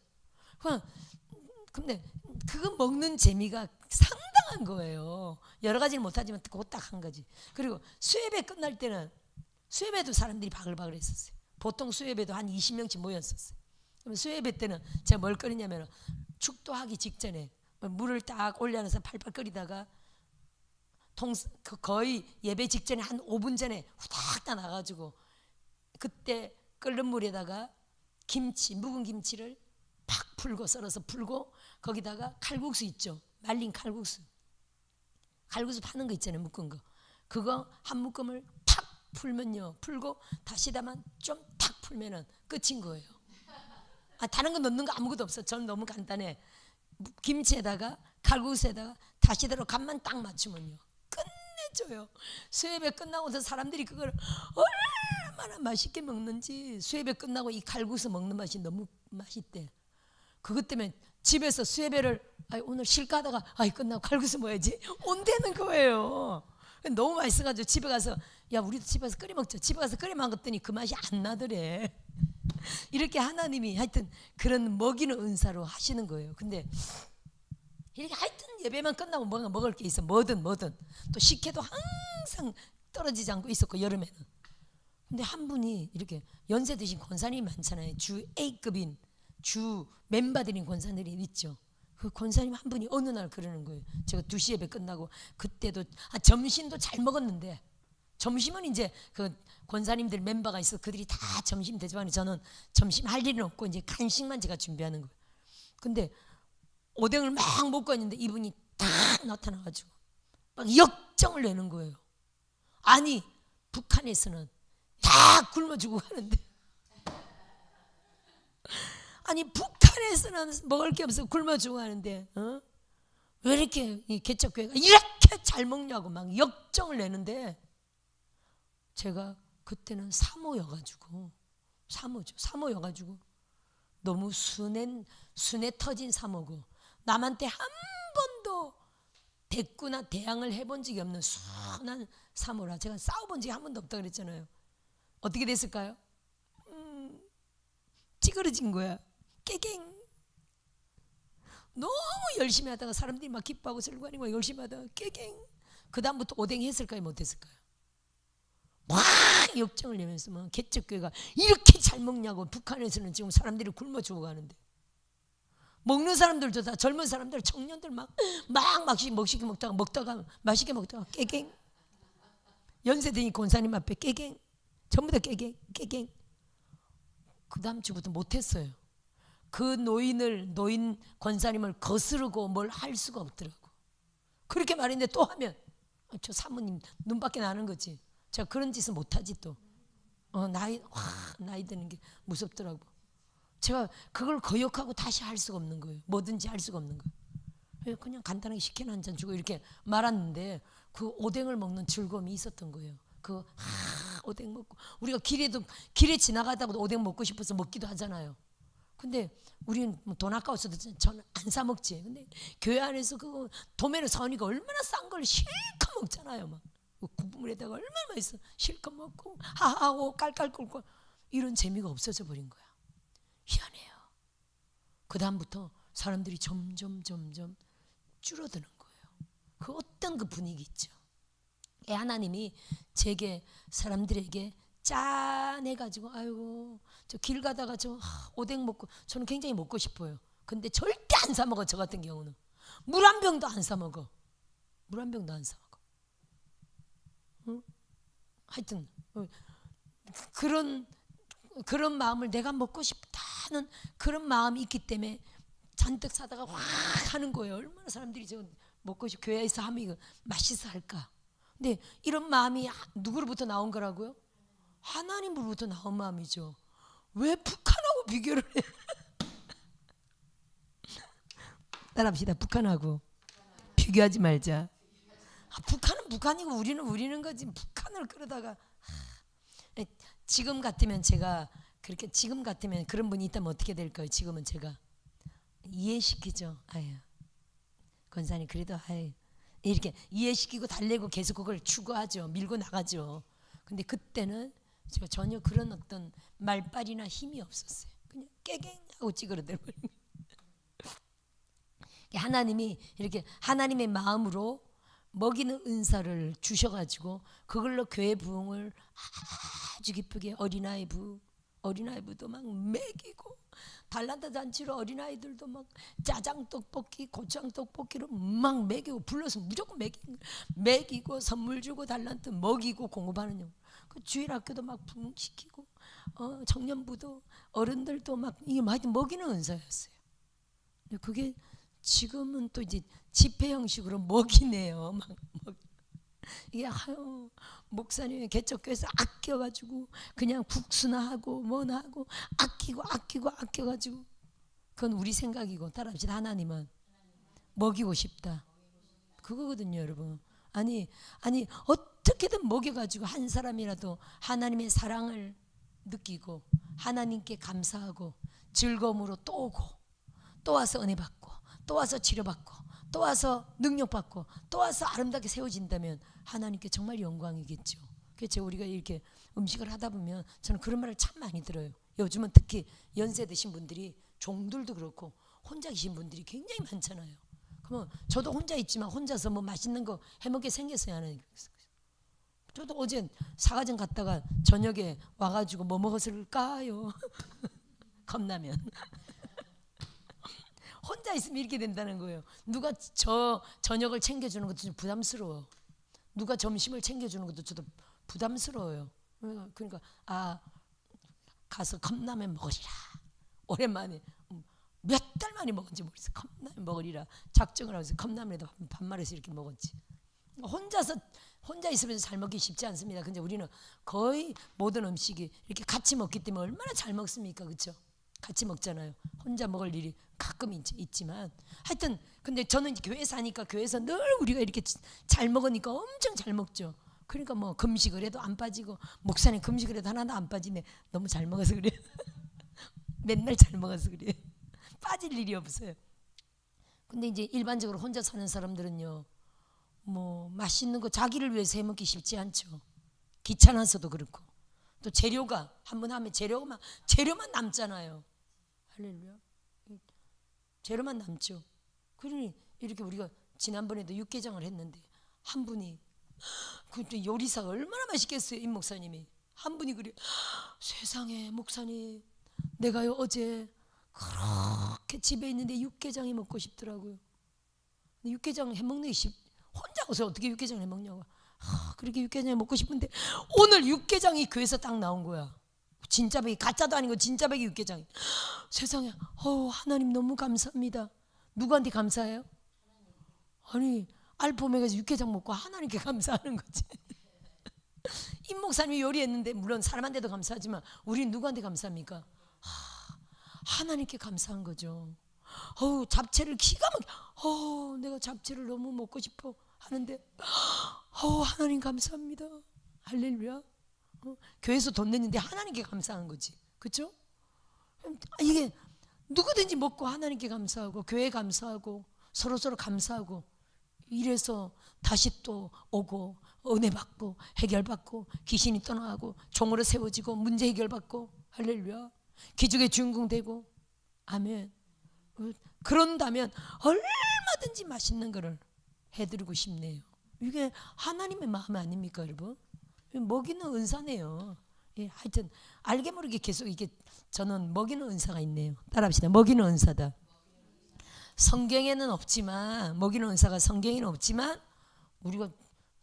근데 그거 먹는 재미가 상당한 거예요. 여러 가지는 못하지만 그거 딱 한 가지. 그리고 수예배 끝날 때는 수예배도 사람들이 바글바글 했었어요. 보통 수예배도 한 20명씩 모였었어요. 그럼 수예배 때는 제가 뭘 끓이냐면 축도하기 직전에 물을 딱 올려놔서 팔팔 끓이다가 거의 예배 직전에 한 5분 전에 후딱 다 나가지고 그때 끓는 물에다가 묵은 김치를 팍 풀고 썰어서 풀고 거기다가 칼국수 있죠. 말린 칼국수 파는 거 있잖아요. 묶은 거 그거 한 묶음을 탁 풀면요 풀고 다시다만 좀 탁 풀면은 끝인 거예요. 다른 거 넣는 거 아무것도 없어. 저는 너무 간단해. 김치에다가 칼국수에다가 다시대로 간만 딱 맞추면요 끝내줘요. 수예배 끝나고서 사람들이 그걸 얼마나 맛있게 먹는지, 수예배 끝나고 이 칼국수 먹는 맛이 너무 맛있대. 그것 때문에 집에서 수예배를 오늘 쉴까 하다가 끝나고 칼국수 먹어야지 온다는 거예요. 너무 맛있어가지고 집에 가서 야 우리도 집에서 끓여 먹자. 집에 가서 끓여 먹었더니 그 맛이 안 나더래. 이렇게 하나님이 하여튼 그런 먹이는 은사로 하시는 거예요. 근데 이렇게 하여튼 예배만 끝나고 뭔가 먹을 게 있어. 뭐든 또 식혜도 항상 떨어지지 않고 있었고 여름에는. 근데 한 분이 이렇게 연세 드신 권사님이 많잖아요. 주 A급인 주 멤버들인 권사들이 있죠. 그 권사님 한 분이 어느 날 그러는 거예요. 제가 2시 예배 끝나고 그때도 점심도 잘 먹었는데, 점심은 이제 그 권사님들 멤버가 있어 그들이 다 점심 대접하니 저는 점심 할 일은 없고 이제 간식만 제가 준비하는 거예요. 근데 오뎅을 막 먹고 있는데 이분이 딱 나타나가지고 막 역정을 내는 거예요. 아니 북한에서는 다 굶어 죽고 가는데 아니 북한에서는 먹을 게 없어 굶어 죽고 가는데 왜 이렇게 이 개척교회가 이렇게 잘 먹냐고 막 역정을 내는데, 제가 그때는 사모여가지고 너무 순해 터진 사모고 남한테 한 번도 대꾸나 대항을 해본 적이 없는 순한 사모라 제가 싸워본 적이 한 번도 없다 그랬잖아요. 어떻게 됐을까요? 찌그러진 거야. 깨갱. 너무 열심히 하다가 사람들이 막 기뻐하고 설거하고 열심히 하다가 깨갱. 그 다음부터 오뎅 했을까요 못했을까요? 막 역정을 내면서 막 개척교회가 이렇게 잘 먹냐고. 북한에서는 지금 사람들이 굶어 죽어가는데 먹는 사람들도 다 젊은 사람들 청년들 막 맛있게 먹다가 맛있게 먹다가 깨갱. 연세 드니 권사님 앞에 깨갱. 전부 다 깨갱. 그 다음 주부터 못했어요. 그 노인 권사님을 거스르고 뭘 할 수가 없더라고. 그렇게 말했는데 또 하면 저 사모님 눈밖에 나는 거지. 제가 그런 짓은 못하지 또. 나이 드는 게 무섭더라고. 제가 그걸 거역하고 다시 할 수가 없는 거예요. 뭐든지 할 수가 없는 거예요. 그냥 간단하게 식혜나 한 잔 주고 이렇게 말았는데 그 오뎅을 먹는 즐거움이 있었던 거예요. 오뎅 먹고 우리가 길에 지나가다가도 오뎅 먹고 싶어서 먹기도 하잖아요. 근데 우리는 돈 아까워서도 저는 안 사 먹지. 근데 교회 안에서 그거 도매로 사오니까 얼마나 싼 걸 실컷 먹잖아요. 막 국물에다가 얼마나 맛있어. 실컷 먹고 하하하고 깔깔 끓고 이런 재미가 없어져 버린 거야. 희한해요. 그 다음부터 사람들이 점점 줄어드는 거예요. 그 어떤 그 분위기 있죠. 하나님이 제게 사람들에게 짠해가지고 아이고 저 길 가다가 저 오뎅 먹고 저는 굉장히 먹고 싶어요. 근데 절대 안 사 먹어. 저 같은 경우는 물 한 병도 안 사 먹어. 하여튼 그런 마음을 내가 먹고 싶다는 그런 마음이 있기 때문에 잔뜩 사다가 확 하는 거예요. 얼마나 사람들이 저 먹고 싶어 교회에서 하면 이거 맛있어 할까. 근데 이런 마음이 누구로부터 나온 거라고요? 하나님으로부터 나온 마음이죠. 왜 북한하고 비교를 해? 따라합시다. 북한하고 비교하지 말자. 북한은 북한이고 우리는 거지. 북한을 그러다가 지금 같으면 그런 분이 있다면 어떻게 될까요? 지금은 제가 이해시키죠. 권사님 그래도 이렇게 이해시키고 달래고 계속 그걸 추구하죠. 밀고 나가죠. 근데 그때는 제가 전혀 그런 어떤 말빨이나 힘이 없었어요. 그냥 깨갱하고 찌그러들 버린 거예요. 하나님이 이렇게 하나님의 마음으로 먹이는 은사를 주셔가지고 그걸로 교회 부흥을 아주 기쁘게 어린아이부도 막 먹이고 달란트 잔치로 어린아이들도 막 짜장 떡볶이 고추장 떡볶이로 막 먹이고 불러서 무조건 먹이고 선물 주고 달란트 먹이고 공급하는 용. 그 주일학교도 막 부흥시키고 청년부도 어른들도 막 이게 먹이는 은사였어요. 근데 그게 지금은 또 이제 집회 형식으로 먹이네요. 이게 목사님이 개척교회에서 아껴가지고 그냥 국수나 하고 뭐나 하고 아껴가지고 그건 우리 생각이고 따라합시다. 하나님은 먹이고 싶다. 그거거든요, 여러분. 아니 어떻게든 먹여가지고 한 사람이라도 하나님의 사랑을 느끼고 하나님께 감사하고 즐거움으로 또 오고 또 와서 은혜 받고 또 와서 치료받고 또 와서 능력받고 또 와서 아름답게 세워진다면 하나님께 정말 영광이겠죠. 그래서 우리가 이렇게 음식을 하다 보면 저는 그런 말을 참 많이 들어요. 요즘은 특히 연세 드신 분들이, 종들도 그렇고 혼자 계신 분들이 굉장히 많잖아요. 그러면 저도 혼자 있지만 혼자서 뭐 맛있는 거 해먹게 생겼어요. 하나님. 저도 어제 사과점 갔다가 저녁에 와가지고 뭐 먹었을까요? 컵라면. 혼자 있으면 이렇게 된다는 거예요. 누가 저 저녁을 챙겨주는 것도 좀 부담스러워. 누가 점심을 챙겨주는 것도 저도 부담스러워요. 그러니까 가서 컵라면 먹으리라. 오랜만에 몇 달 만에 먹은지 모르겠어. 컵라면 먹으리라 작정을 하면서 컵라면에다 밥 말아서 이렇게 먹었지. 혼자 있으면서 잘 먹기 쉽지 않습니다. 근데 우리는 거의 모든 음식이 이렇게 같이 먹기 때문에 얼마나 잘 먹습니까, 그렇죠? 같이 먹잖아요. 혼자 먹을 일이 가끔 있지만 하여튼 근데 저는 교회 사니까 교회에서 늘 우리가 이렇게 잘 먹으니까 엄청 잘 먹죠. 그러니까 뭐 금식을 해도 안 빠지고, 목사님 금식을 해도 하나도 안 빠지네. 너무 잘 먹어서 그래. 맨날 잘 먹어서 그래. 빠질 일이 없어요. 근데 이제 일반적으로 혼자 사는 사람들은요, 뭐 맛있는 거 자기를 위해서 해먹기 쉽지 않죠. 귀찮아서도 그렇고, 또 재료가 한번 하면 재료만 남잖아요. 할렐루야. 재료만 남죠. 그러니 이렇게 우리가 지난번에도 육개장을 했는데 한 분이, 그때 요리사가 얼마나 맛있겠어요. 임 목사님이 한 분이 그래, 세상에 목사님, 내가요 어제 그렇게 집에 있는데 육개장이 먹고 싶더라고요. 근데 육개장 해먹는 게 혼자 와서 어떻게 육개장을 해먹냐고. 그렇게 육개장이 먹고 싶은데 오늘 육개장이 교회에서 딱 나온 거야. 진짜배기, 가짜도 아니고 진짜배기 육개장이. 세상에, 하나님 너무 감사합니다. 누구한테 감사해요? 아니 알파 오메가에서 육개장 먹고 하나님께 감사하는 거지. 임 목사님이 요리했는데 물론 사람한테도 감사하지만 우리는 누구한테 감사합니까? 하나님께 감사한 거죠. 잡채를 기가 막히게, 내가 잡채를 너무 먹고 싶어 하는데 하나님 감사합니다. 할렐루야. 교회에서 돈 냈는데 하나님께 감사한 거지, 그렇죠? 이게 누구든지 먹고 하나님께 감사하고 교회에 감사하고 서로 감사하고 이래서 다시 또 오고 은혜 받고 해결받고 귀신이 떠나가고 종으로 세워지고 문제 해결받고, 할렐루야, 기적의 주인공 되고, 아멘. 그런다면 얼마든지 맛있는 거를 해드리고 싶네요. 이게 하나님의 마음 아닙니까, 여러분? 먹이는 은사네요. 예, 하여튼 알게 모르게 계속 이게 저는 먹이는 은사가 있네요. 따라합시다. 먹이는 은사다. 성경에는 없지만, 먹이는 은사가 성경에는 없지만 우리가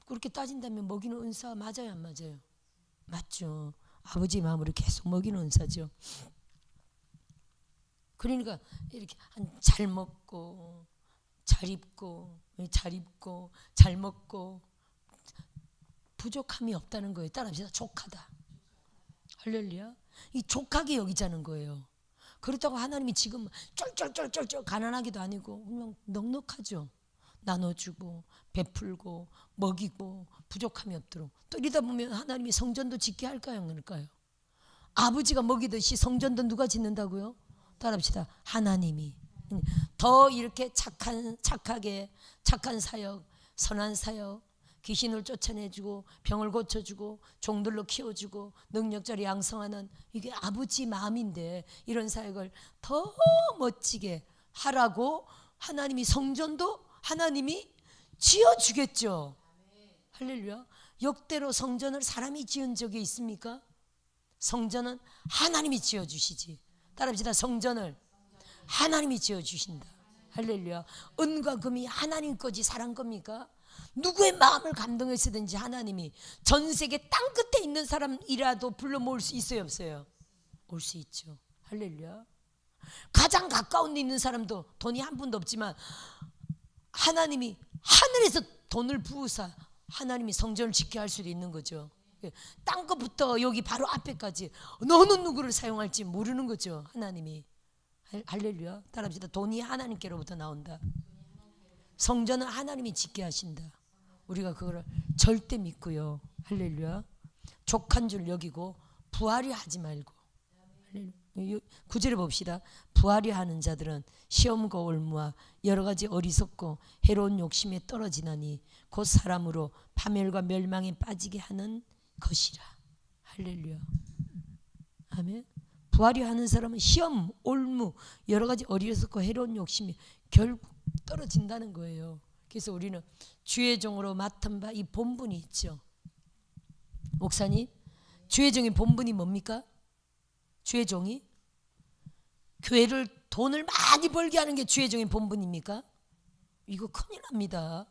그렇게 따진다면 먹이는 은사 맞아요, 안 맞아요? 맞죠. 아버지 마음으로 계속 먹이는 은사죠. 그러니까 이렇게 잘 먹고 잘 입고 잘 먹고 부족함이 없다는 거예요. 따라합시다. 족하다. 할렐루야. 이 족하게 여기자는 거예요. 그렇다고 하나님이 지금 쫄쫄쫄쫄쫄 가난하기도 아니고 그냥 넉넉하죠. 나눠주고 베풀고 먹이고 부족함이 없도록. 또 이러다 보면 하나님이 성전도 짓게 할까요, 안 그럴까요? 아버지가 먹이듯이 성전도 누가 짓는다고요? 따라합시다. 하나님이. 더 이렇게 착하게 착한 사역, 선한 사역, 귀신을 쫓아내주고 병을 고쳐주고 종들로 키워주고 능력자로 양성하는, 이게 아버지 마음인데 이런 사역을 더 멋지게 하라고 하나님이 성전도 하나님이 지어주겠죠. 할렐루야. 역대로 성전을 사람이 지은 적이 있습니까? 성전은 하나님이 지어주시지. 따라합시다. 성전을 하나님이 지어주신다. 할렐루야. 은과 금이 하나님 거지 사람 겁니까? 누구의 마음을 감동했으든지 하나님이 전 세계 땅 끝에 있는 사람이라도 불러 모을 수 있어요, 없어요? 올 수 있죠. 할렐루야. 가장 가까운 데 있는 사람도 돈이 한 푼도 없지만 하나님이 하늘에서 돈을 부으사 하나님이 성전을 짓게 할 수도 있는 거죠. 땅 것부터 여기 바로 앞에까지 너는 누구를 사용할지 모르는 거죠, 하나님이. 할렐루야. 따라합시다. 돈이 하나님께로부터 나온다. 성전은 하나님이 짓게 하신다. 우리가 그거를 절대 믿고요. 할렐루야. 족한 줄 여기고 부하려 하지 말고. 할렐루야. 9절에 봅시다. 부하려 하는 자들은 시험과 올무와 여러 가지 어리석고 해로운 욕심에 떨어지나니 곧 사람으로 파멸과 멸망에 빠지게 하는 것이라. 할렐루야. 아멘. 부하려 하는 사람은 시험, 올무, 여러 가지 어리석고 해로운 욕심이 결국 떨어진다는 거예요. 그래서 우리는 주의 종으로 맡은 바 이 본분이 있죠. 목사님, 주의 종의 본분이 뭡니까? 주의 종이 교회를 돈을 많이 벌게 하는 게 주의 종의 본분입니까? 이거 큰일 납니다.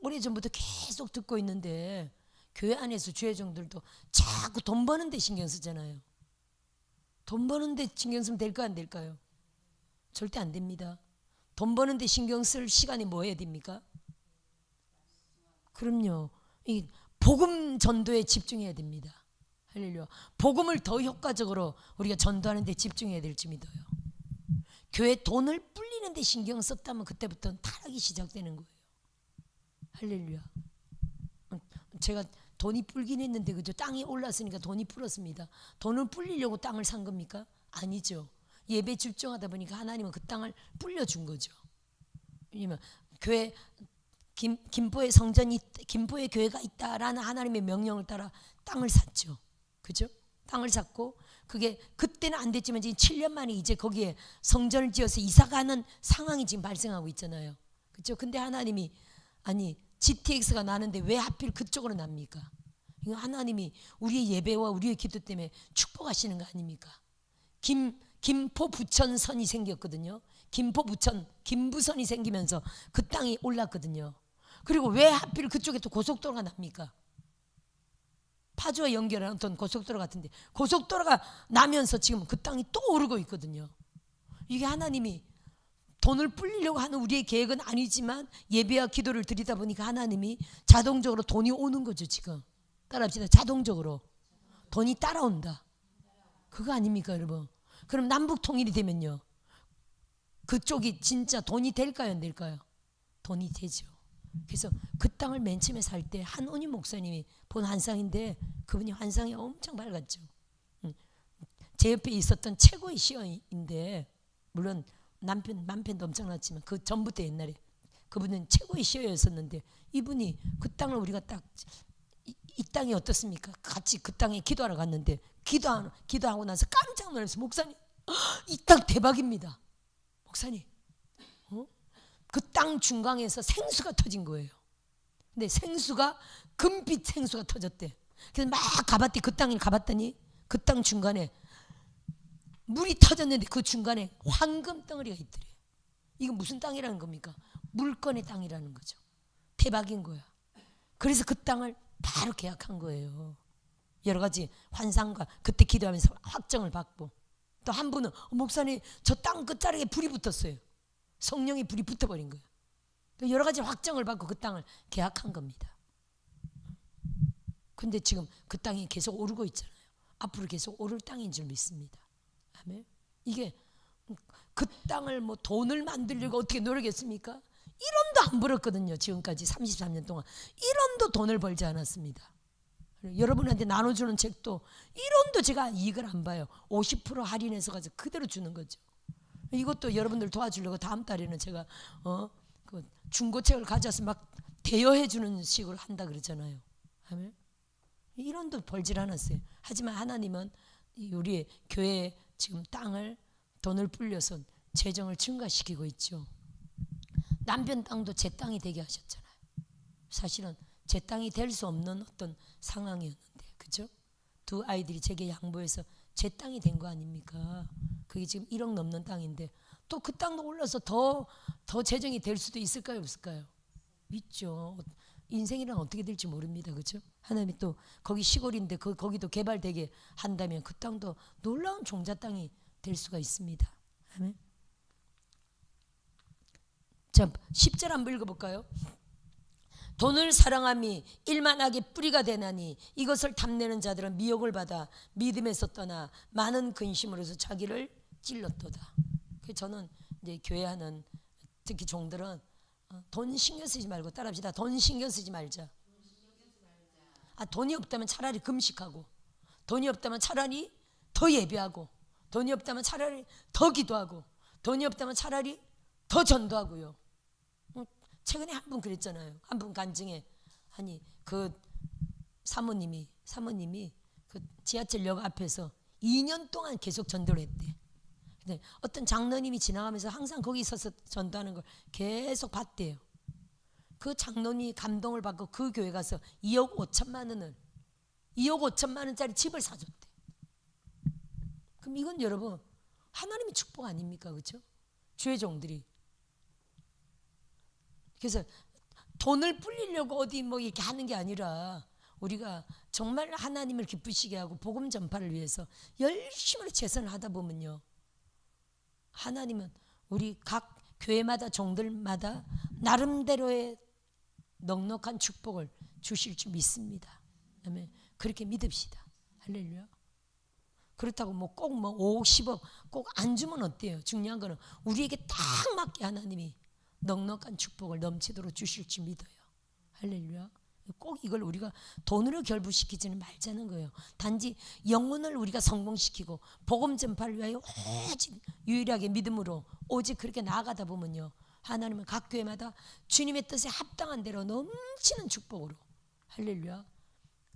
오래전부터 계속 듣고 있는데 교회 안에서 주의 종들도 자꾸 돈 버는 데 신경 쓰잖아요. 돈 버는 데 신경 쓰면 될까 안 될까요? 절대 안 됩니다. 돈 버는 데 신경 쓸 시간이 뭐 해야 됩니까? 그럼요. 이 복음 전도에 집중해야 됩니다. 할렐루야. 복음을 더 효과적으로 우리가 전도하는 데 집중해야 될지 믿어요. 교회 돈을 불리는 데 신경 썼다면 그때부터는 타락이 시작되는 거예요. 할렐루야. 제가 돈이 불긴 했는데 그죠? 땅이 올랐으니까 돈이 불었습니다. 돈을 불리려고 땅을 산 겁니까? 아니죠. 예배 집중하다 보니까 하나님은 그 땅을 불려준 거죠. 왜냐면 교회 김포에 성전이 김포에 교회가 있다라는 하나님의 명령을 따라 땅을 샀죠. 그죠? 땅을 샀고 그게 그때는 안 됐지만 지금 7년 만에 이제 거기에 성전을 지어서 이사가는 상황이 지금 발생하고 있잖아요. 그죠? 근데 하나님이 아니 GTX가 나는데 왜 하필 그쪽으로 납니까? 이거 하나님이 우리의 예배와 우리의 기도 때문에 축복하시는 거 아닙니까? 김포 부천선이 생겼거든요. 김포 부천 김부선이 생기면서 그 땅이 올랐거든요. 그리고 왜 하필 그쪽에 또 고속도로가 납니까? 파주와 연결하는 어떤 고속도로 같은데 고속도로가 나면서 지금 그 땅이 또 오르고 있거든요. 이게 하나님이 돈을 불리려고 하는 우리의 계획은 아니지만 예배와 기도를 드리다 보니까 하나님이 자동적으로 돈이 오는 거죠. 지금 따라합시다. 자동적으로 돈이 따라온다. 그거 아닙니까 여러분? 그럼 남북 통일이 되면요 그쪽이 진짜 돈이 될까요 안 될까요? 돈이 되죠. 그래서 그 땅을 맨 처음에 살 때 한은희 목사님이 본 환상인데 그분이 환상이 엄청 밝았죠. 제 옆에 있었던 최고의 시어인데 물론 남편도 엄청났지만 그 전부터 옛날에 그분은 최고의 시어였었는데 이분이 그 땅을 우리가 딱 이 땅이 어떻습니까? 같이 그 땅에 기도하러 갔는데 기도하고 나서 깜짝 놀라서 목사님 이 땅 대박입니다. 목사님 그 땅 중앙에서 생수가 터진 거예요. 근데 생수가 금빛 생수가 터졌대. 그래서 막 가봤더니 그 땅에 가봤더니 그 땅 중간에 물이 터졌는데 그 중간에 황금 덩어리가 있더래. 이거 무슨 땅이라는 겁니까? 물건의 땅이라는 거죠. 대박인 거야. 그래서 그 땅을 바로 계약한 거예요. 여러 가지 환상과 그때 기도하면서 확정을 받고 또 한 분은 목사님 저 땅 끝자락에 불이 붙었어요. 성령의 불이 붙어버린 거예요. 여러 가지 확정을 받고 그 땅을 계약한 겁니다. 근데 지금 그 땅이 계속 오르고 있잖아요. 앞으로 계속 오를 땅인 줄 믿습니다. 아멘. 이게 그 땅을 뭐 돈을 만들려고 어떻게 노력했습니까? 1원도 안 벌었거든요. 지금까지 33년 동안 1원도 돈을 벌지 않았습니다. 여러분한테 나눠주는 책도 1원도 제가 이익을 안 봐요. 50% 할인해서 가서 그대로 주는 거죠. 이것도 여러분들 도와주려고 다음 달에는 제가 그 중고책을 가져와서 막 대여해 주는 식으로 한다 그러잖아요. 아멘. 1원도 벌질 않았어요. 하지만 하나님은 우리의 교회에 지금 땅을 돈을 불려서 재정을 증가시키고 있죠. 남편 땅도 제 땅이 되게 하셨잖아요. 사실은 제 땅이 될 수 없는 어떤 상황이었는데 그죠? 두 아이들이 제게 양보해서 제 땅이 된 거 아닙니까? 그게 지금 1억 넘는 땅인데 또 그 땅도 올라서 더 재정이 될 수도 있을까요 없을까요? 있죠. 인생이란 어떻게 될지 모릅니다. 그죠? 하나님이 또 거기 시골인데 거기도 개발되게 한다면 그 땅도 놀라운 종자 땅이 될 수가 있습니다. 아멘. 자, 10절 한번 읽어볼까요? 돈을 사랑함이 일만하게 뿌리가 되나니 이것을 탐내는 자들은 미혹을 받아 믿음에서 떠나 많은 근심으로서 자기를 찔렀도다. 저는 이제 교회하는 특히 종들은 돈 신경 쓰지 말고 따라합시다. 돈 신경 쓰지 말자. 돈이 없다면 차라리 금식하고, 돈이 없다면 차라리 더 예배하고, 돈이 없다면 차라리 더 기도하고, 돈이 없다면 차라리 더 전도하고요. 최근에 한 분 그랬잖아요. 한 분 간증에, 아니 그 사모님이 그 지하철역 앞에서 2년 동안 계속 전도를 했대. 근데 어떤 장로님이 지나가면서 항상 거기 있어서 전도하는 걸 계속 봤대요. 그 장로님이 감동을 받고 그 교회 가서 2억 5천만 원을 2억 5천만 원짜리 집을 사줬대. 그럼 이건 여러분 하나님의 축복 아닙니까? 그렇죠? 주의 종들이. 그래서 돈을 불리려고 어디 뭐 이렇게 하는 게 아니라 우리가 정말 하나님을 기쁘시게 하고 복음 전파를 위해서 열심히 최선을 하다 보면요, 하나님은 우리 각 교회마다 종들마다 나름대로의 넉넉한 축복을 주실 줄 믿습니다. 아멘. 그렇게 믿읍시다. 할렐루야. 그렇다고 뭐 꼭 뭐 5억 10억 꼭 안 주면 어때요? 중요한 거는 우리에게 딱 맞게 하나님이 넉넉한 축복을 넘치도록 주실 줄 믿어요. 할렐루야. 꼭 이걸 우리가 돈으로 결부시키지는 말자는 거예요. 단지 영혼을 우리가 성공시키고 복음 전파를 위하여 오직 유일하게 믿음으로 오직 그렇게 나아가다 보면요, 하나님은 각 교회마다 주님의 뜻에 합당한 대로 넘치는 축복으로, 할렐루야,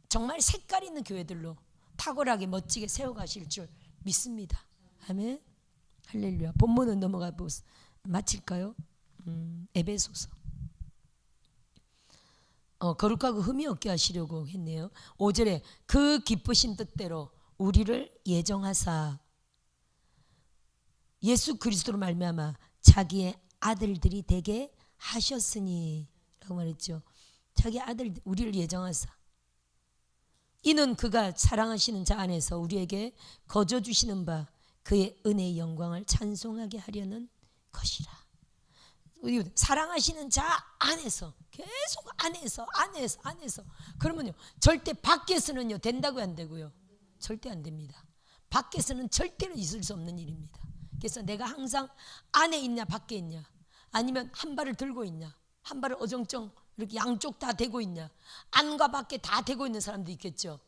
정말 색깔 있는 교회들로 탁월하게 멋지게 세워가실 줄 믿습니다. 아멘. 할렐루야. 본문은 넘어가 마칠까요? 에베소서. 거룩하고 흠이 없게 하시려고 했네요. 5절에 그 기쁘신 뜻대로 우리를 예정하사 예수 그리스도로 말미암아 자기의 아들들이 되게 하셨으니 라고 말했죠. 자기 아들 우리를 예정하사, 이는 그가 사랑하시는 자 안에서 우리에게 거저 주시는 바 그의 은혜의 영광을 찬송하게 하려는 것이라. 사랑하시는 자 안에서, 계속 안에서. 그러면요 절대 밖에서는요 된다고 안 되고요, 절대 안 됩니다. 밖에서는 절대로 있을 수 없는 일입니다. 그래서 내가 항상 안에 있냐 밖에 있냐, 아니면 한 발을 들고 있냐, 한 발을 어정쩡 이렇게 양쪽 다 대고 있냐, 안과 밖에 다 대고 있는 사람도 있겠죠.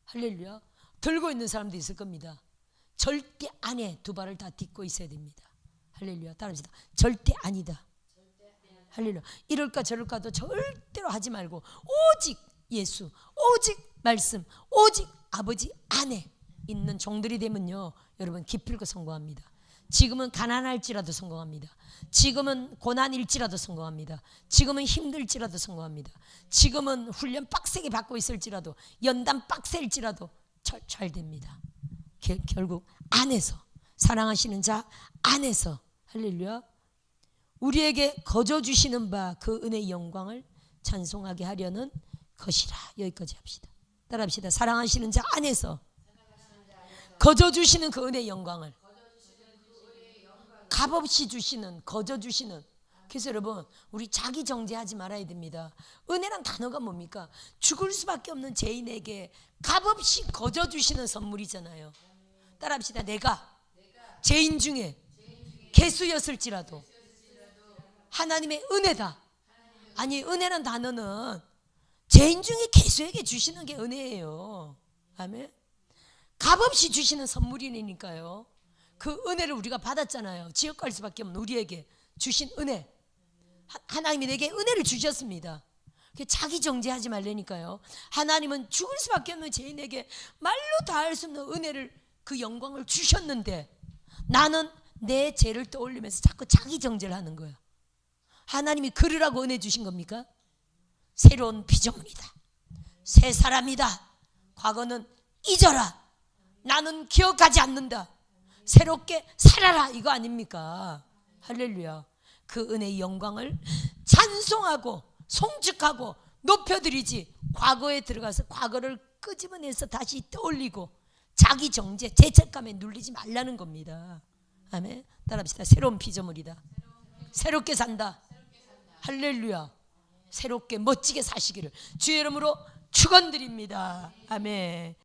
할렐루야. 들고 있는 사람도 있을 겁니다. 절대 안에 두 발을 다 딛고 있어야 됩니다. 할렐루야. 따라합시다. 절대 아니다. 할렐루야. 이럴까 저럴까도 절대로 하지 말고 오직 예수, 오직 말씀, 오직 아버지 안에 있는 종들이 되면요, 여러분 기필코 성공합니다. 지금은 가난할지라도 성공합니다. 지금은 고난일지라도 성공합니다. 지금은 힘들지라도 성공합니다. 지금은 훈련 빡세게 받고 있을지라도, 연단 빡셀지라도 잘 됩니다. 결국 안에서, 사랑하시는 자 안에서, 할렐루야, 우리에게 거저 주시는 바 그 은혜의 영광을 찬송하게 하려는 것이라. 여기까지 합시다. 따라합시다. 사랑하시는 자 안에서 거저 주시는 그 은혜의 영광을, 값없이 주시는, 거저 주시는. 그래서 여러분 우리 자기 정죄하지 말아야 됩니다. 은혜란 단어가 뭡니까? 죽을 수밖에 없는 죄인에게 값없이 거저 주시는 선물이잖아요. 따라합시다. 내가 죄인 중에 개수였을지라도 하나님의 은혜다. 아니, 은혜란 단어는 죄인 중에 개수에게 주시는 게 은혜예요. 아멘. 값없이 주시는 선물이니까요. 그 은혜를 우리가 받았잖아요. 지옥 갈 수밖에 없는 우리에게 주신 은혜. 하나님이 내게 은혜를 주셨습니다. 자기 정죄하지 말라니까요. 하나님은 죽을 수밖에 없는 죄인에게 말로 다할 수 없는 은혜를, 그 영광을 주셨는데 나는 내 죄를 떠올리면서 자꾸 자기 정죄를 하는 거야. 하나님이 그러라고 은혜 주신 겁니까? 새로운 피조물이다, 새 사람이다, 과거는 잊어라, 나는 기억하지 않는다, 새롭게 살아라, 이거 아닙니까? 할렐루야. 그 은혜의 영광을 찬송하고 송축하고 높여드리지, 과거에 들어가서 과거를 끄집어내서 다시 떠올리고 자기 정죄, 죄책감에 눌리지 말라는 겁니다. 아멘. 따라합시다. 새로운 피조물이다, 새롭게 산다. 할렐루야. 새롭게 멋지게 사시기를 주의 이름으로 축원드립니다. 아멘.